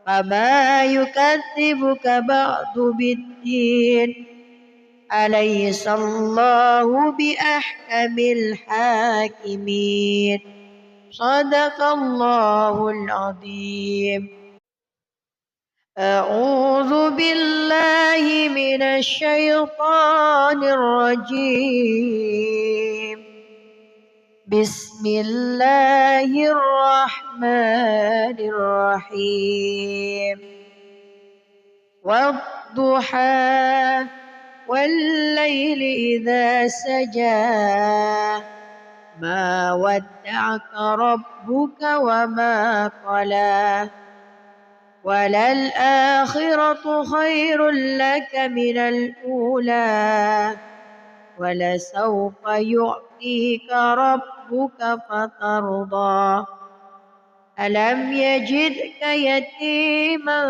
فما يكذبك بعد بالدين أليس الله بأحكم الحاكمين صدق الله العظيم. أعوذ بالله من الشيطان الرجيم. بسم الله الرحمن الرحيم. والضحى والليل إذا سجى ما ودعك ربك وما قلى وللآخرة خير لك من الأولى ولسوف يعطيك ربك فترضى ألم يجدك يتيما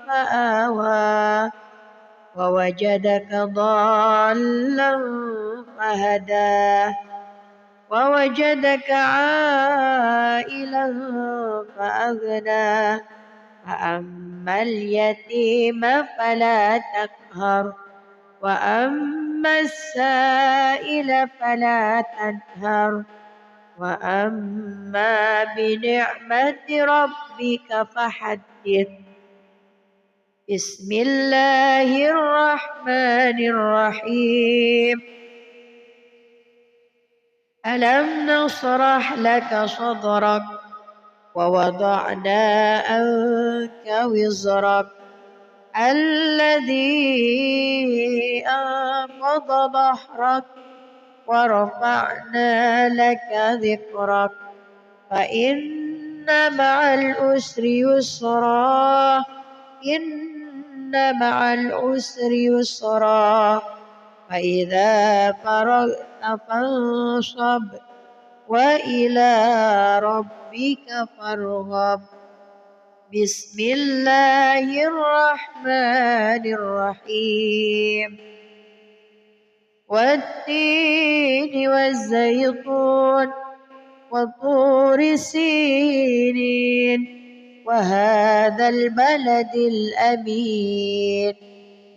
فآوى ووجدك ضالا فهدى ووجدك عائلا فأغنى فأما اليتيم فلا تقهر وأما السائل فلا تنهر وأما بنعمة ربك فحدث. بسم الله الرحمن الرحيم. ألم نشرح لك صدرك ووضعنا عنك وزرك الذي أنقض ظهرك ورفعنا لك ذكرك فإن مع العسر يسرا إن مع العسر يسرا فإذا فرغت فانصب وإلى ربك فارغب. بسم الله الرحمن الرحيم. والتين والزيتون وطور سينين وهذا البلد الأمين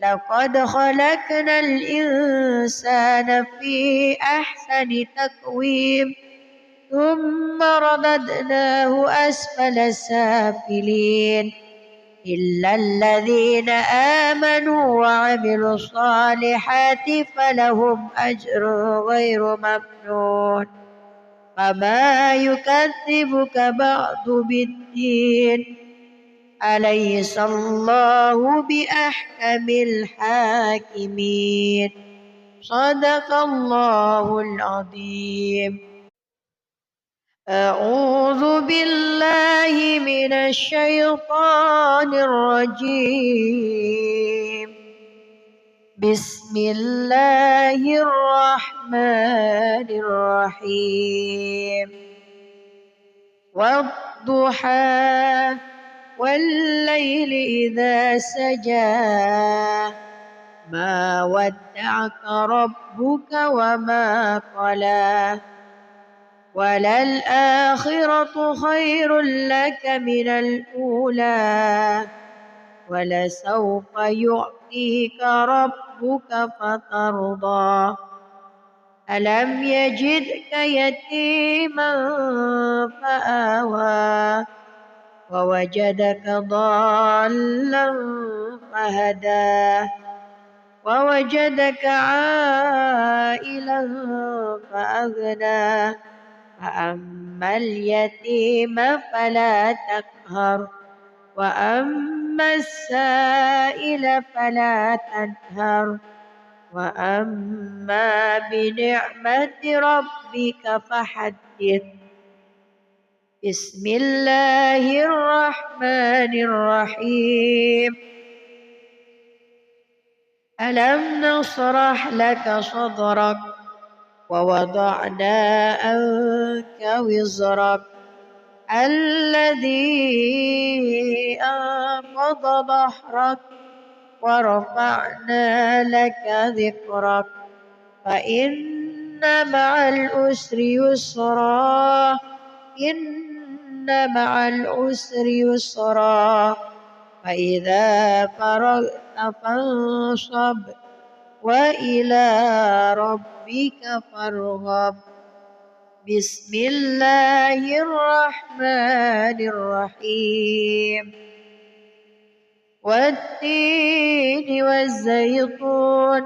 لقد خلقنا الإنسان في أحسن تقويم ثم رددناه أسفل سافلين إلا الذين آمنوا وعملوا الصالحات فلهم أجر غير ممنون. فما يكذبك بعد بالدين أليس الله بأحكم الحاكمين. صدق الله العظيم. أعوذ بالله من الشيطان الرجيم. بسم الله الرحمن الرحيم. والضحى والليل إذا سجى ما ودعك ربك وما قلى وللآخرة خير لك من الأولى ولسوف يعطيك ربك فترضى. ألم يجدك يتيما فآوى ووجدك ضالا فهدى ووجدك عائلا فأغنى فأما اليتيم فلا تقهر وأما السائل فلا تنهر وأما بنعمة ربك فحدث. بسم الله الرحمن الرحيم. ألم نشرح لك صدرك ووضعنا عنك وزرك الذي أنقض ظهرك ورفعنا لك ذكرك فإن مع العسر يسرا إن مع العسر يسرا فإذا فرغت فانصب وإلى ربك فارغب. بسم الله الرحمن الرحيم. والتين والزيتون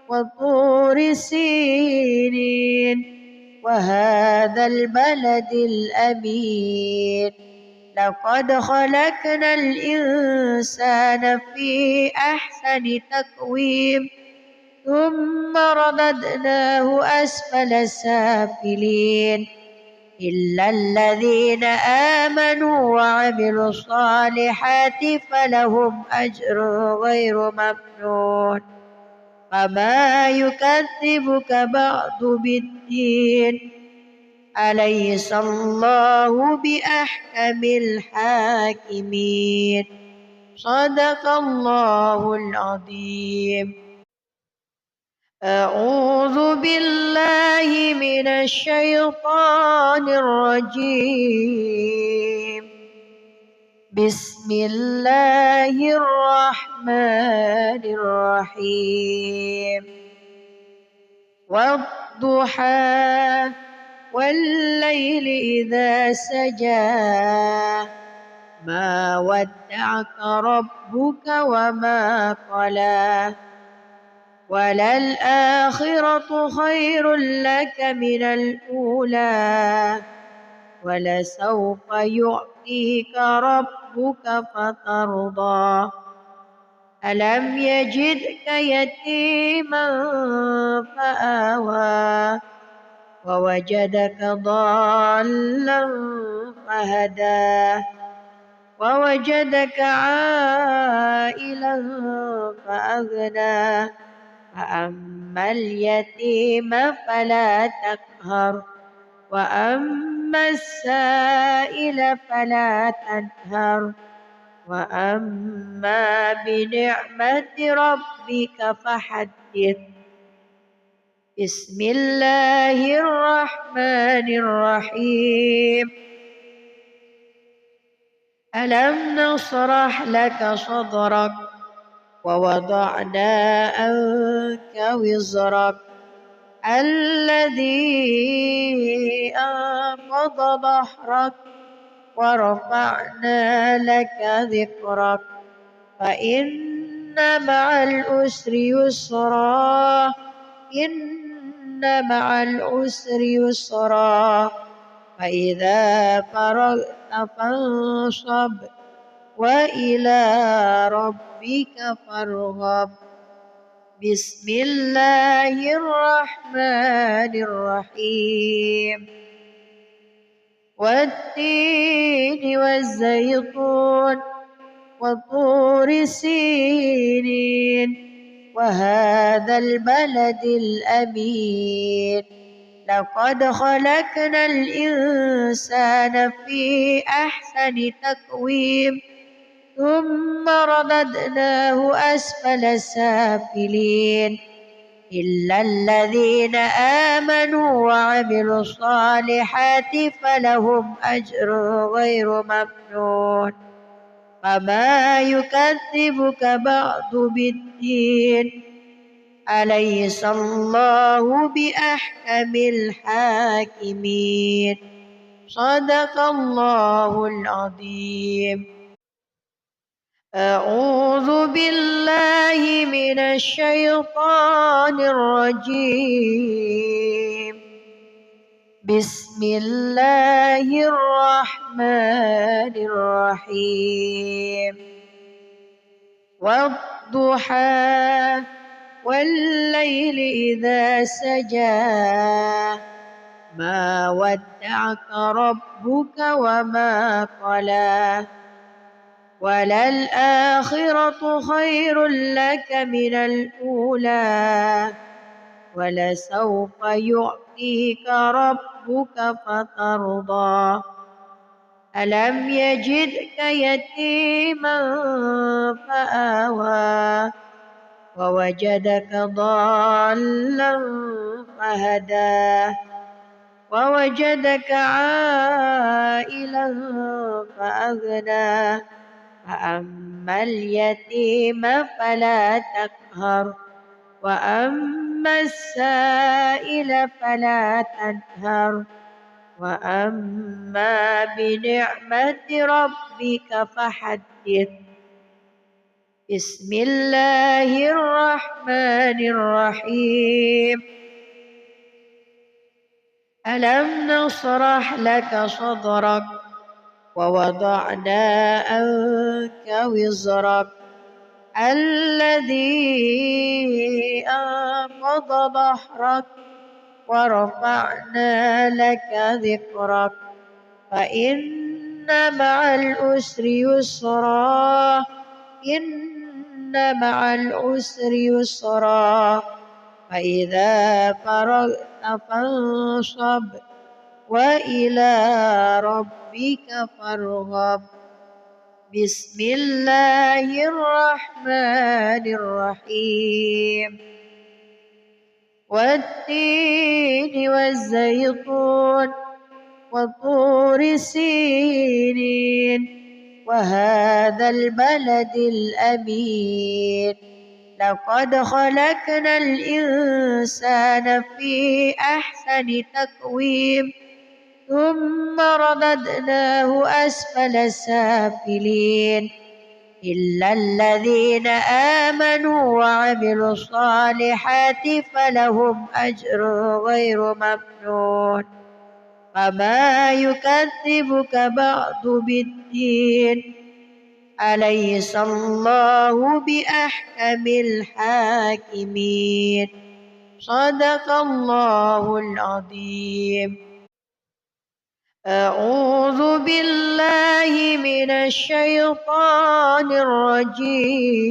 وطور سينين وهذا البلد الأمين لقد خلقنا الإنسان في أحسن تقويم ثم رددناه أسفل سافلين إلا الذين آمنوا وعملوا الصالحات فلهم أجر غير ممنون. فما يكذبك بعد بالدين أليس الله بأحكم الحاكمين. صدق الله العظيم. أعوذ بالله من الشيطان الرجيم. بسم الله الرحمن الرحيم. والضحى والليل إذا سجى ما ودعك ربك وما قلى وللآخرة خير لك من الأولى ولسوف يعطيك ربك فترضى. ألم يجدك يتيما فآوى ووجدك ضالا فهدى ووجدك عائلا فأغنى فأما اليتيم فلا تقهر وأما السائل فلا تنهر وأما بنعمة ربك فحدث. بسم الله الرحمن الرحيم. ألم نشرح لك صدرك ووضعنا عنك وزرك الذي أنقض ظهرك ورفعنا لك ذكرك فإن مع العسر يسرا إن مع العسر يسرا فإذا فرغت فانصب وإلى ربك فارغب. بسم الله الرحمن الرحيم. والتين والزيتون وطور سينين وهذا البلد الأمين لقد خلقنا الإنسان في أحسن تقويم ثم رددناه أسفل سافلين إلا الذين آمنوا وعملوا الصالحات فلهم أجر غير ممنون فما يكذبك بعد بالدين أليس الله بأحكم الحاكمين. صدق الله العظيم. أعوذ بالله من الشيطان الرجيم. بسم الله الرحمن الرحيم. والضحى والليل إذا سجى ما ودعك ربك وما قلى وللآخرة خير لك من الأولى ولسوف يعطيك ربك فترضى. ألم يجدك يتيما فآوى ووجدك ضالا فهدى ووجدك عائلا فأغنى فأما اليتيم فلا تقهر وأما السائل فلا تنهر وأما بنعمة ربك فحدث. بسم الله الرحمن الرحيم. ألم نشرح لك صدرك ووضعنا عنك وزرك الذي أنقض ظهرك ورفعنا لك ذكرك فإن مع العسر يسرا إن مع العسر يسرا فإذا فرغت فانصب وإلى ربك فارغب. بسم الله الرحمن الرحيم. والتين والزيتون وطور سينين وهذا البلد الأمين لقد خلقنا الإنسان في أحسن تقويم ثم رددناه أسفل سافلين إلا الذين آمنوا وعملوا الصالحات فلهم أجر غير ممنون فما يكذبك بعد بالدين أليس الله بأحكم الحاكمين. صدق الله العظيم. أعوذ بالله من الشيطان الرجيم.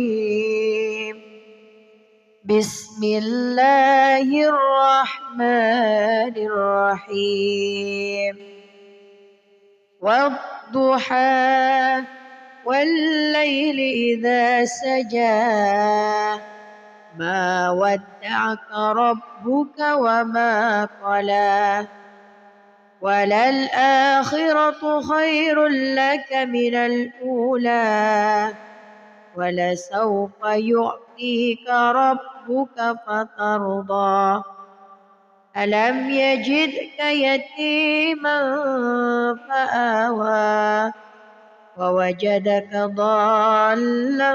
بسم الله الرحمن الرحيم. والضحى والليل إذا سجى ما ودعك ربك وما قلى وللآخرة خير لك من الأولى ولسوف يعطيك ربك فترضى ألم يجدك يتيما فآوى ووجدك ضالا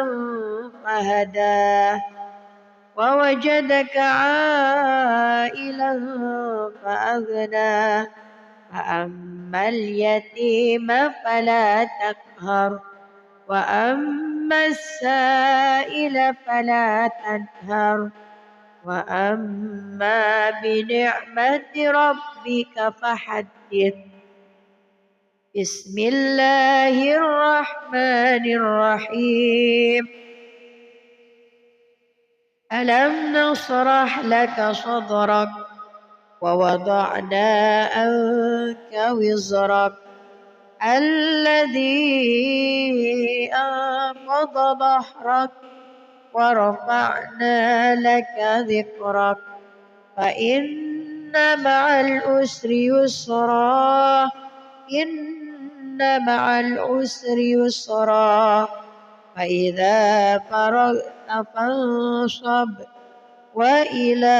فهدى ووجدك عائلا فأغنى فأما اليتيم فلا تقهر وأما السائل فلا تنهر وأما بنعمة ربك فحدث. بسم الله الرحمن الرحيم. ألم نشرح لك صدرك ووضعنا عنك وزرك الذي أنقض ظهرك ورفعنا لك ذكرك فإن مع العسر يسرا إن مع العسر يسرا فإذا فرغت فانصب وإلى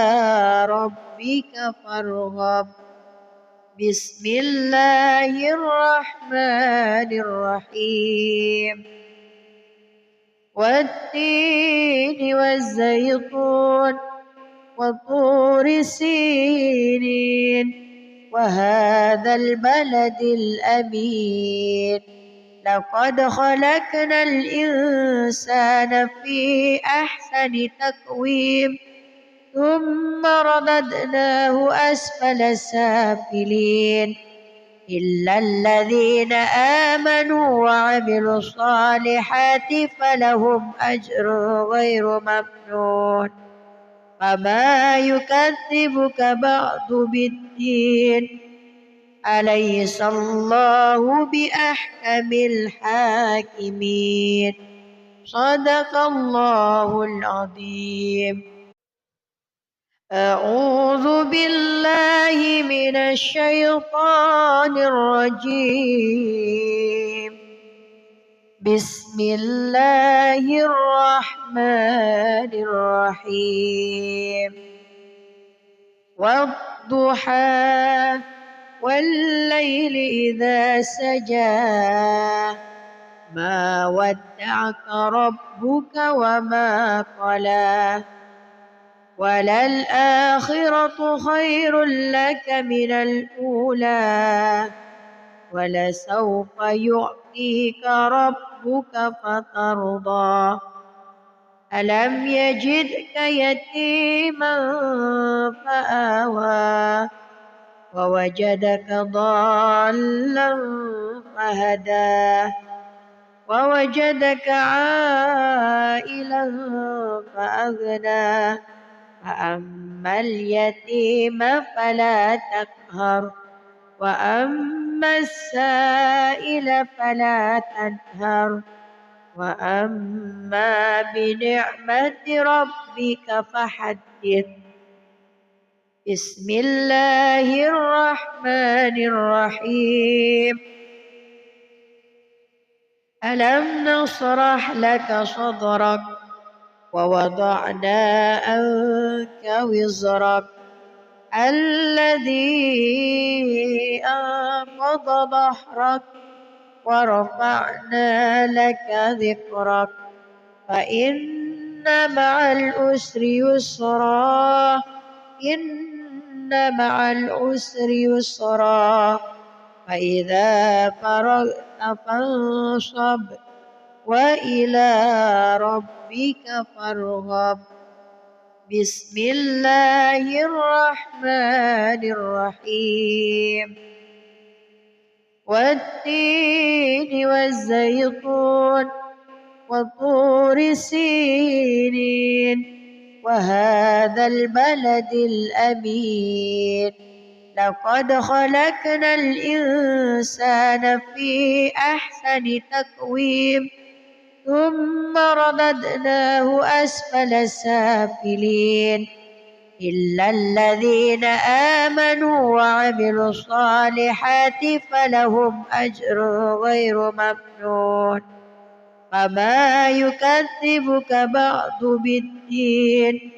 ربك فارغب. بسم الله الرحمن الرحيم. والتين والزيتون وطور سينين وهذا البلد الأمين لقد خلقنا الإنسان في أحسن تقويم ثم رددناه أسفل سافلين إلا الذين آمنوا وعملوا الصالحات فلهم أجر غير ممنون فما يكذبك بعد بالدين أليس الله بأحكم الحاكمين. صدق الله العظيم. أعوذ بالله من الشيطان الرجيم. بسم الله الرحمن الرحيم. والضحى والليل إذا سجى ما ودعك ربك وما قلى وللآخرة خير لك من الأولى ولسوف يعطيك ربك فترضى ألم يجدك يتيما فآوى ووجدك ضالا فهدى ووجدك عائلا فأغنى فأما اليتيم فلا تقهر وأما السائل فلا تنهر وأما بنعمة ربك فحدث. بسم الله الرحمن الرحيم. ألم نشرح لك صدرك ووضعنا عنك وزرك الذي أنقض ظهرك ورفعنا لك ذكرك فإن مع العسر يسرا إن مع العسر يسرا فإذا فرغت فانصب وإلى ربك فارغب. بسم الله الرحمن الرحيم. والتين والزيتون وطور سينين وهذا البلد الأمين. لقد خلقنا الإنسان في أحسن تقويم ثم رددناه أسفل سافلين إلا الذين آمنوا وعملوا الصالحات فلهم أجر غير ممنون. فما يكذبك بعد بالدين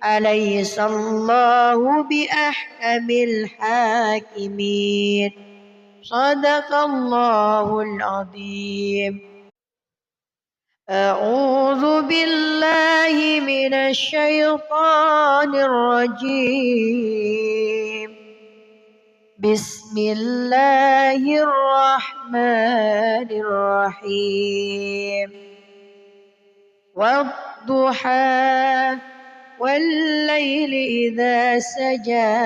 أليس الله بأحكم الحاكمين. صدق الله العظيم. أعوذ بالله من الشيطان الرجيم. بسم الله الرحمن الرحيم. والضحى والليل إذا سجى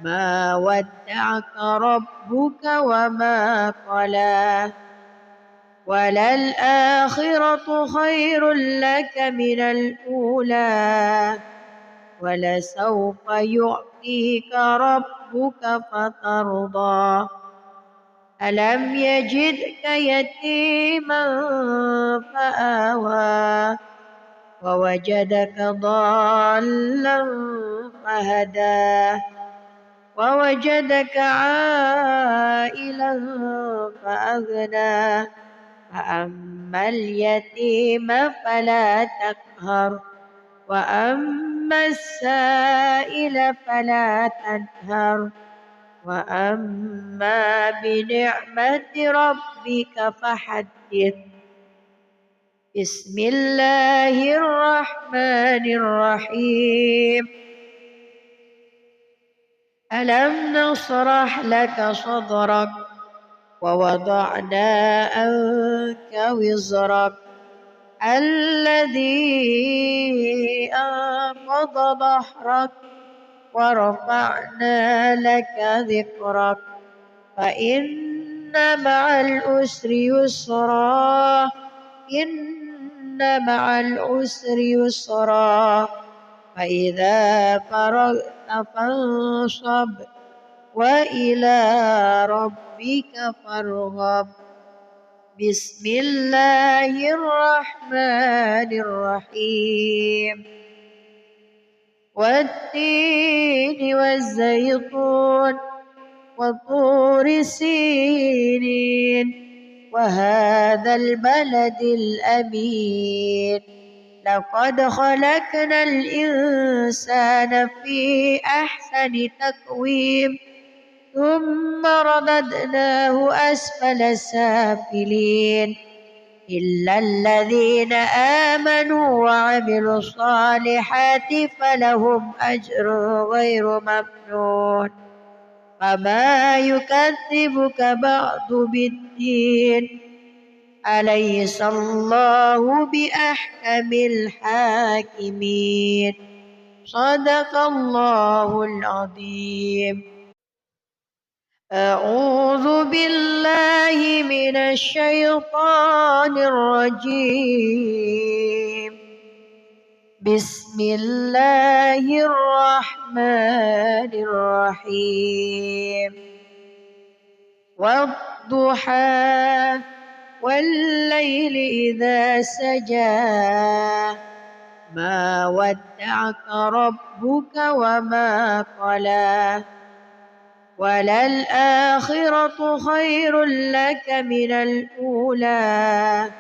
ما ودعك ربك وما قلى وللآخرة خير لك من الأولى ولسوف يعطيك ربك فترضى. ألم يجدك يتيما فآوى ووجدك ضالا فهدى ووجدك عائلا فأغنى. فأما اليتيم فلا تقهر وأما السائل فلا تنهر وأما بنعمة ربك فحدث. بسم الله الرحمن الرحيم. ألم نشرح لك صدرك ووضعنا عنك وزرك الذي أنقض ظهرك ورفعنا لك ذكرك فإن مع العسر يسرا إن مع العسر يسرا فإذا فرغت فانصب وإلى ربك فارغب. بسم الله الرحمن الرحيم. والتين والزيتون وطور سينين وهذا البلد الأمين. لقد خلقنا الإنسان في أحسن تقويم ثم رددناه أسفل سافلين إلا الذين آمنوا وعملوا الصالحات فلهم أجر غير ممنون. فما يكذبك بعد بالدين أليس الله بأحكم الحاكمين. صدق الله العظيم. أعوذ بالله من الشيطان الرجيم. بسم الله الرحمن الرحيم. والضحى والليل إذا سجى ما ودعك ربك وما قلى وللآخرة خير لك من الأولى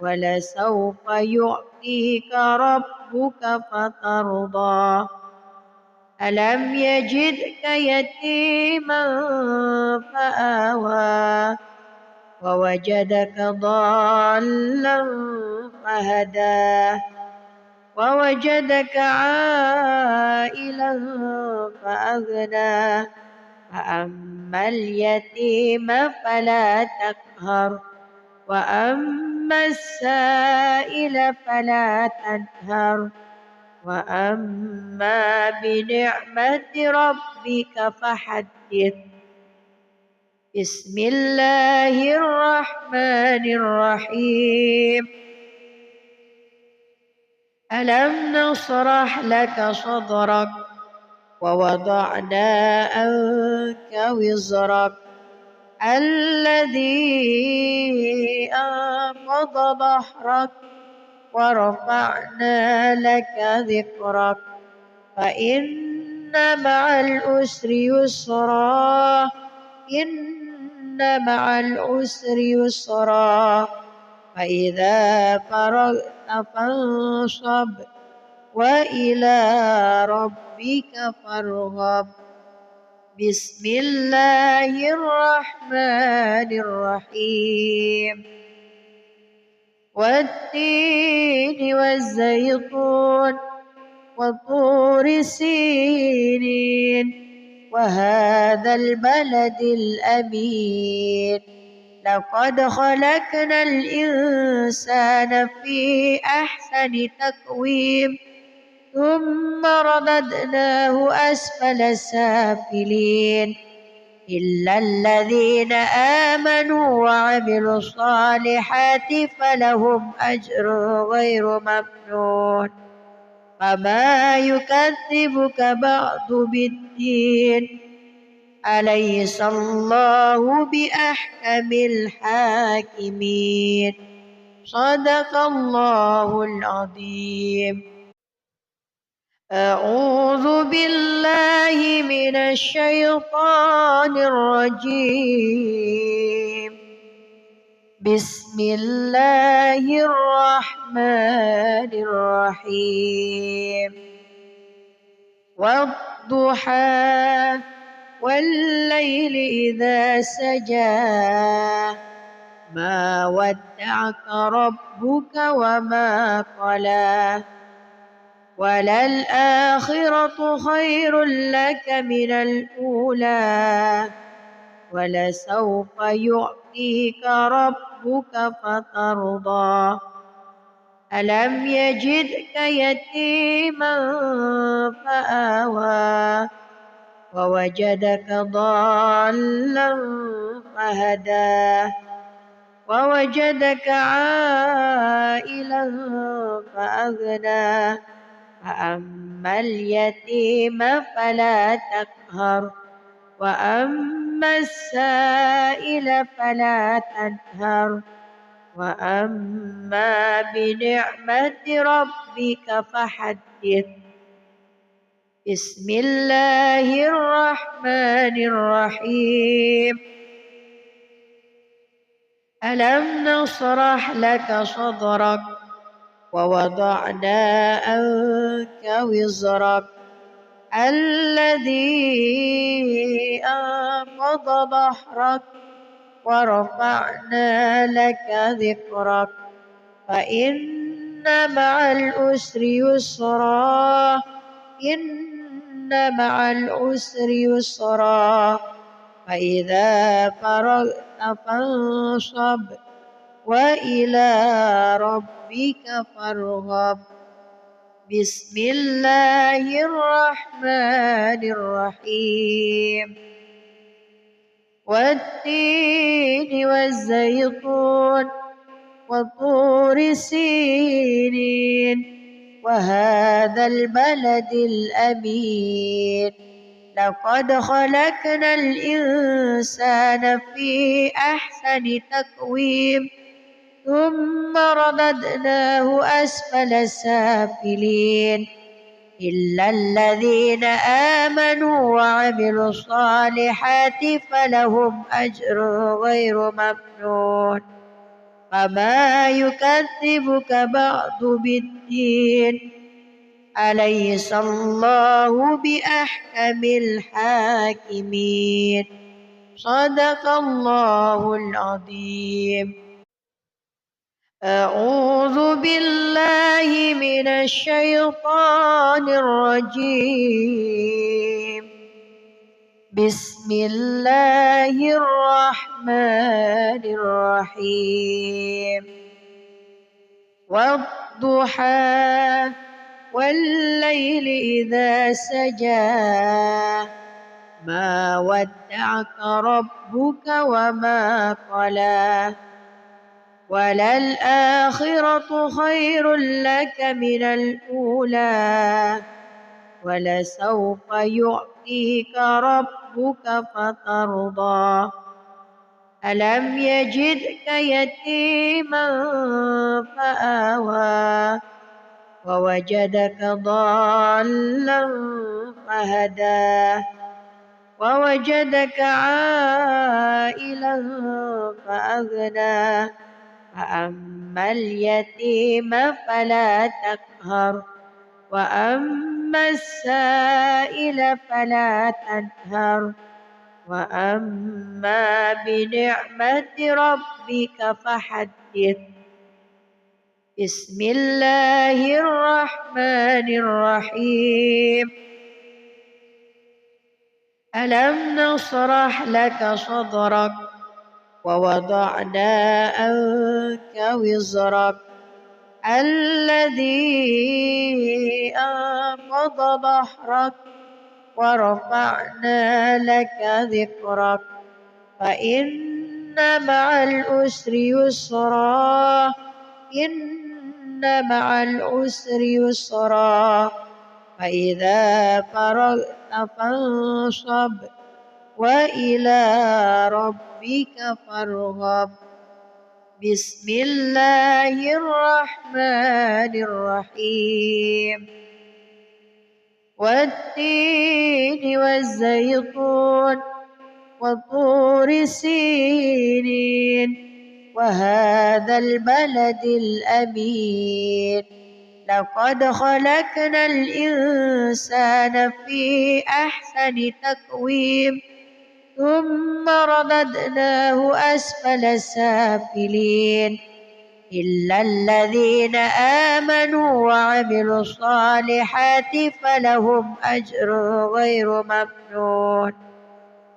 ولسوف يعطيك ربك فترضى. ألم يجدك يتيما فآوى ووجدك ضالا فهدى ووجدك عائلا فأغنى. فأما اليتيم فلا تقهر وأما السائل فلا تنهر وأما بنعمة ربك فحدث بسم الله الرحمن الرحيم ألم نشرح لك صدرك ووضعنا عنك وزرك الذي أنقض ظهرك ورفعنا لك ذكرك فإن مع العسر يسرا إن مع العسر يسرا فإذا فرغت فانصب وإلى ربك فارغب بسم الله الرحمن الرحيم والتين والزيتون وطور سينين وهذا البلد الأمين لقد خلقنا الإنسان في أحسن تقويم ثم رددناه أسفل سافلين إلا الذين آمنوا وعملوا الصالحات فلهم أجر غير ممنون فما يكذبك بعد بالدين أليس الله بأحكم الحاكمين صدق الله العظيم أعوذ بالله من الشيطان الرجيم بسم الله الرحمن الرحيم والضحى والليل إذا سجى ما ودعك ربك وما قلى وللآخرة خير لك من الأولى ولسوف يعطيك ربك فترضى ألم يجدك يتيما فآوى ووجدك ضالا فهدى ووجدك عائلا فأغنى فأما اليتيم فلا تقهر وأما السائل فلا تنهر وأما بنعمة ربك فحدث بسم الله الرحمن الرحيم ألم نشرح لك صدرك ووضعنا عنك وزرك الذي أنقض ظهرك ورفعنا لك ذكرك فإن مع العسر يسرا إن مع العسر يسرا فإذا فرغت فانصب وإلى ربك فارغب بسم الله الرحمن الرحيم والتين والزيتون وطور سينين وهذا البلد الأمين لقد خلقنا الإنسان في أحسن تقويم ثم رددناه أسفل سافلين إلا الذين آمنوا وعملوا الصالحات فلهم أجر غير ممنون فما يكذبك بعد بالدين أليس الله بأحكم الحاكمين صدق الله العظيم أعوذ بالله من الشيطان الرجيم بسم الله الرحمن الرحيم والضحى والليل إذا سجى ما ودعك ربك وما قلى وللآخرة خير لك من الأولى ولسوف يعطيك ربك فترضى ألم يجدك يتيما فآوى ووجدك ضالا فهدى ووجدك عائلا فأغنى فأما اليتيم فلا تقهر وأما السائل فلا تنهر وأما بنعمة ربك فحدث بسم الله الرحمن الرحيم ألم نشرح لك صدرك ووضعنا عنك وزرك الذي أنقض ظهرك ورفعنا لك ذكرك فإن مع العسر يسرا إن مع العسر يسرا فإذا فرغت فانصب وإلى ربك فارغب بسم الله الرحمن الرحيم والتين والزيتون وطور سينين وهذا البلد الأمين لقد خلقنا الإنسان في أحسن تقويم ثم رددناه أسفل سافلين إلا الذين آمنوا وعملوا الصالحات فلهم أجر غير ممنون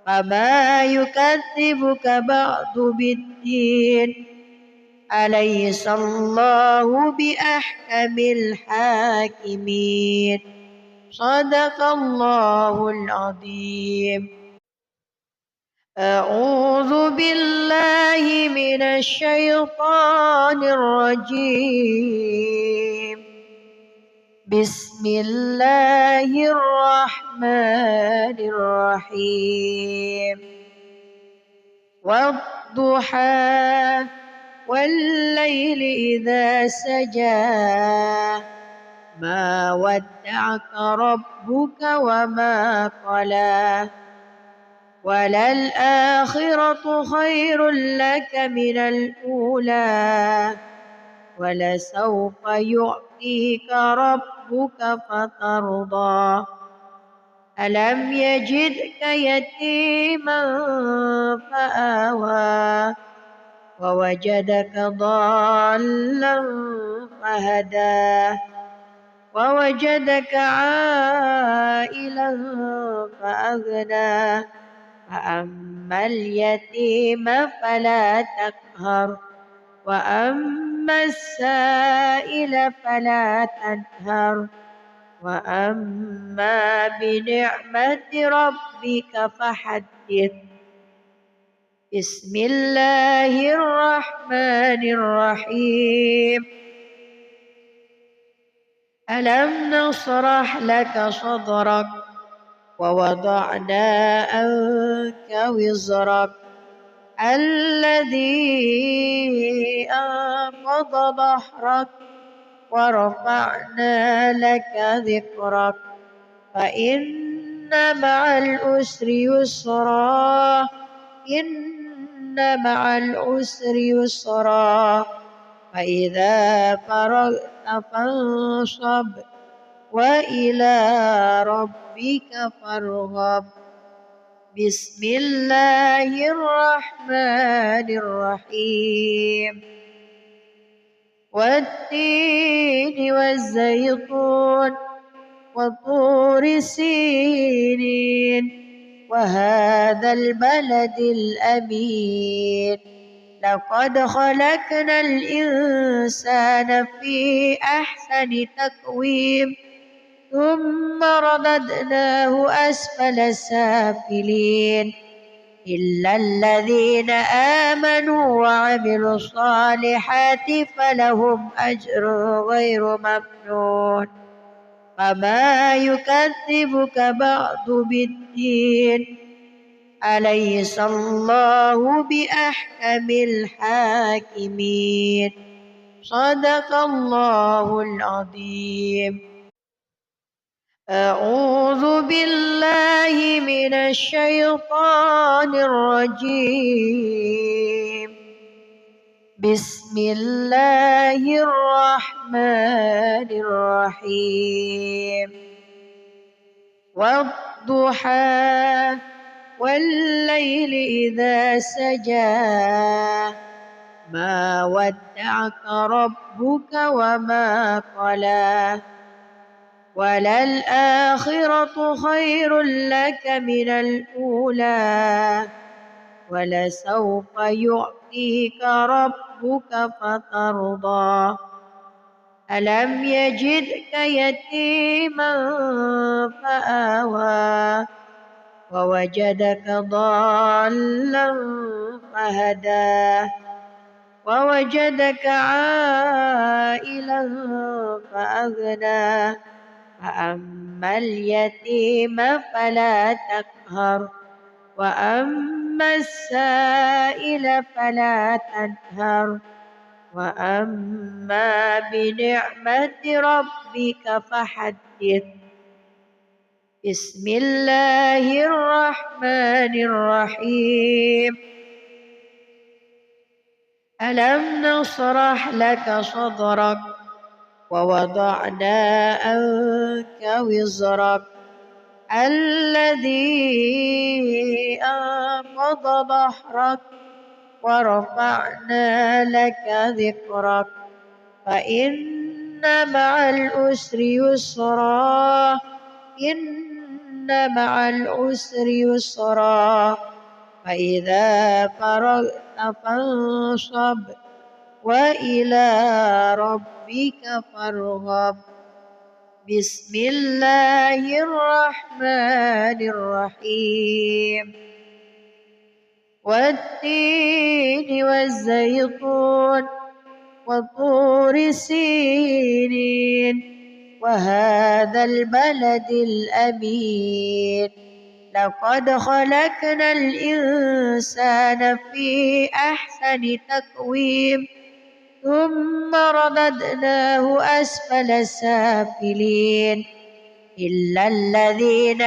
فما يكذبك بعد بالدين أليس الله بأحكم الحاكمين صدق الله العظيم أعوذ بالله من الشيطان الرجيم بسم الله الرحمن الرحيم والضحى والليل إذا سجى ما ودعك ربك وما قلى وللآخرة خير لك من الأولى ولسوف يعطيك ربك فترضى ألم يجدك يتيما فآوى ووجدك ضالا فهدى ووجدك عائلا فأغنى فأما اليتيم فلا تقهر وأما السائل فلا تنهر وأما بنعمة ربك فحدث بسم الله الرحمن الرحيم ألم نشرح لك صدرك ووضعنا عنك وزرك الذي أنقض ظهرك ورفعنا لك ذكرك فإن مع العسر يسرا إن مع العسر يسرا فإذا فرغت فانصب وإلى ربك فارغب بسم الله الرحمن الرحيم والتين والزيتون وطور سينين وهذا البلد الأمين لقد خلقنا الإنسان في أحسن تقويم ثم رددناه أسفل سافلين إلا الذين آمنوا وعملوا الصالحات فلهم أجر غير ممنون فما يكذبك بعد بالدين أليس الله بأحكم الحاكمين صدق الله العظيم. أعوذ بالله من الشيطان الرجيم. بسم الله الرحمن الرحيم. والضحى والليل إذا سجى ما ودعك ربك وما قلى وللآخرة خير لك من الأولى ولسوف يعطيك ربك فترضى ألم يجدك يتيما فآوى ووجدك ضالا فهدى ووجدك عائلا فأغنى فأما اليتيم فلا تقهر وأما السائل فلا تنهر وأما بنعمة ربك فحدث. بسم الله الرحمن الرحيم. ألم نشرح لك صدرك ووضعنا عنك وزرك الذي أنقض ظهرك ورفعنا لك ذكرك فإن مع العسر يسرا إن مع العسر يسرا فإذا فرغت فانصب وإلى ربك فارغب. بسم الله الرحمن الرحيم. والتين والزيتون وطور سينين وهذا البلد الأمين لقد خلقنا الإنسان في أحسن تقويم ثم رددناه أسفل سافلين إلا الذين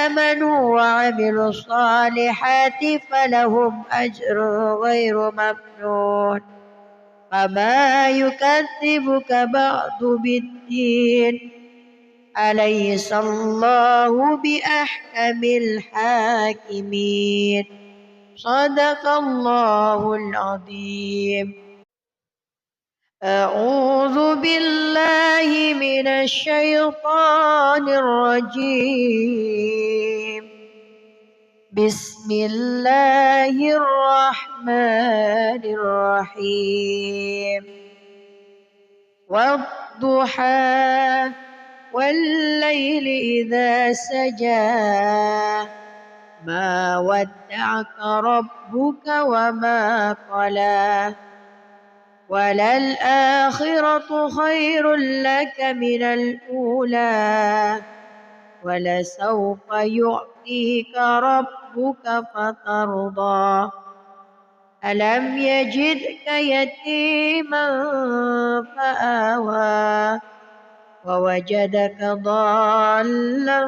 آمنوا وعملوا الصالحات فلهم أجر غير ممنون فما يكذبك بعد بالدين أليس الله بأحكم الحاكمين صدق الله العظيم. أعوذ بالله من الشيطان الرجيم. بسم الله الرحمن الرحيم. والضحى والليل إذا سجى ما ودعك ربك وما قلى وللآخرة خير لك من الأولى ولسوف يعطيك ربك فترضى ألم يجدك يتيما فآوى ووجدك ضالا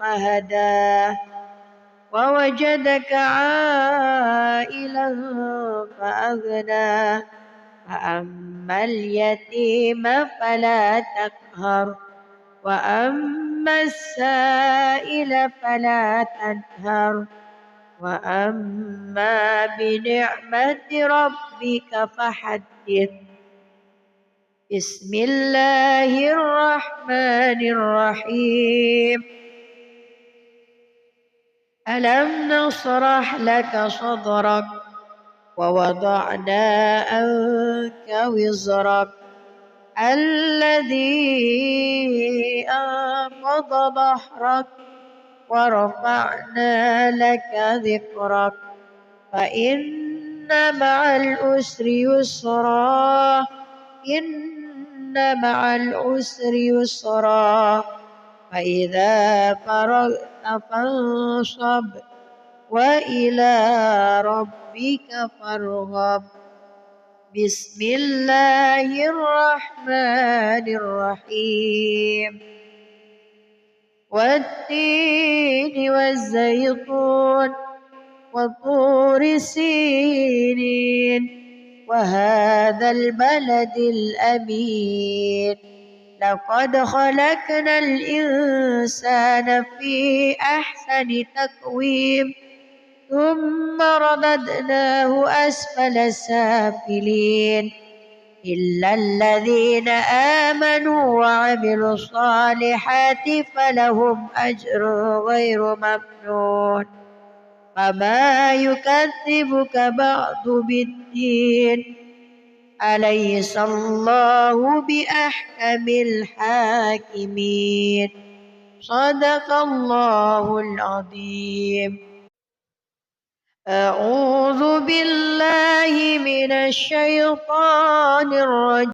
فهدى ووجدك عائلا فأغنى فأما اليتيم فلا تقهر وأما السائل فلا تنهر وأما بنعمة ربك فحدث. بسم الله الرحمن الرحيم. ألم نشرح لك صدرك ووضعنا عنك وزرك الذي أنقض ظهرك ورفعنا لك ذكرك فإن مع العسر يسرا إن مع العسر يسرا فإذا فرغت فانصب وإلى ربك فارغب بسم الله الرحمن الرحيم والتين والزيتون وطور سينين وهذا البلد الأمين لقد خلقنا الإنسان في أحسن تقويم ثم رددناه أسفل سافلين إلا الذين آمنوا وعملوا الصالحات فلهم أجر غير ممنون فما يكذبك بعد بالدين أليس الله بأحكم الحاكمين صدق الله العظيم أعوذ بالله من الشيطان الرجيم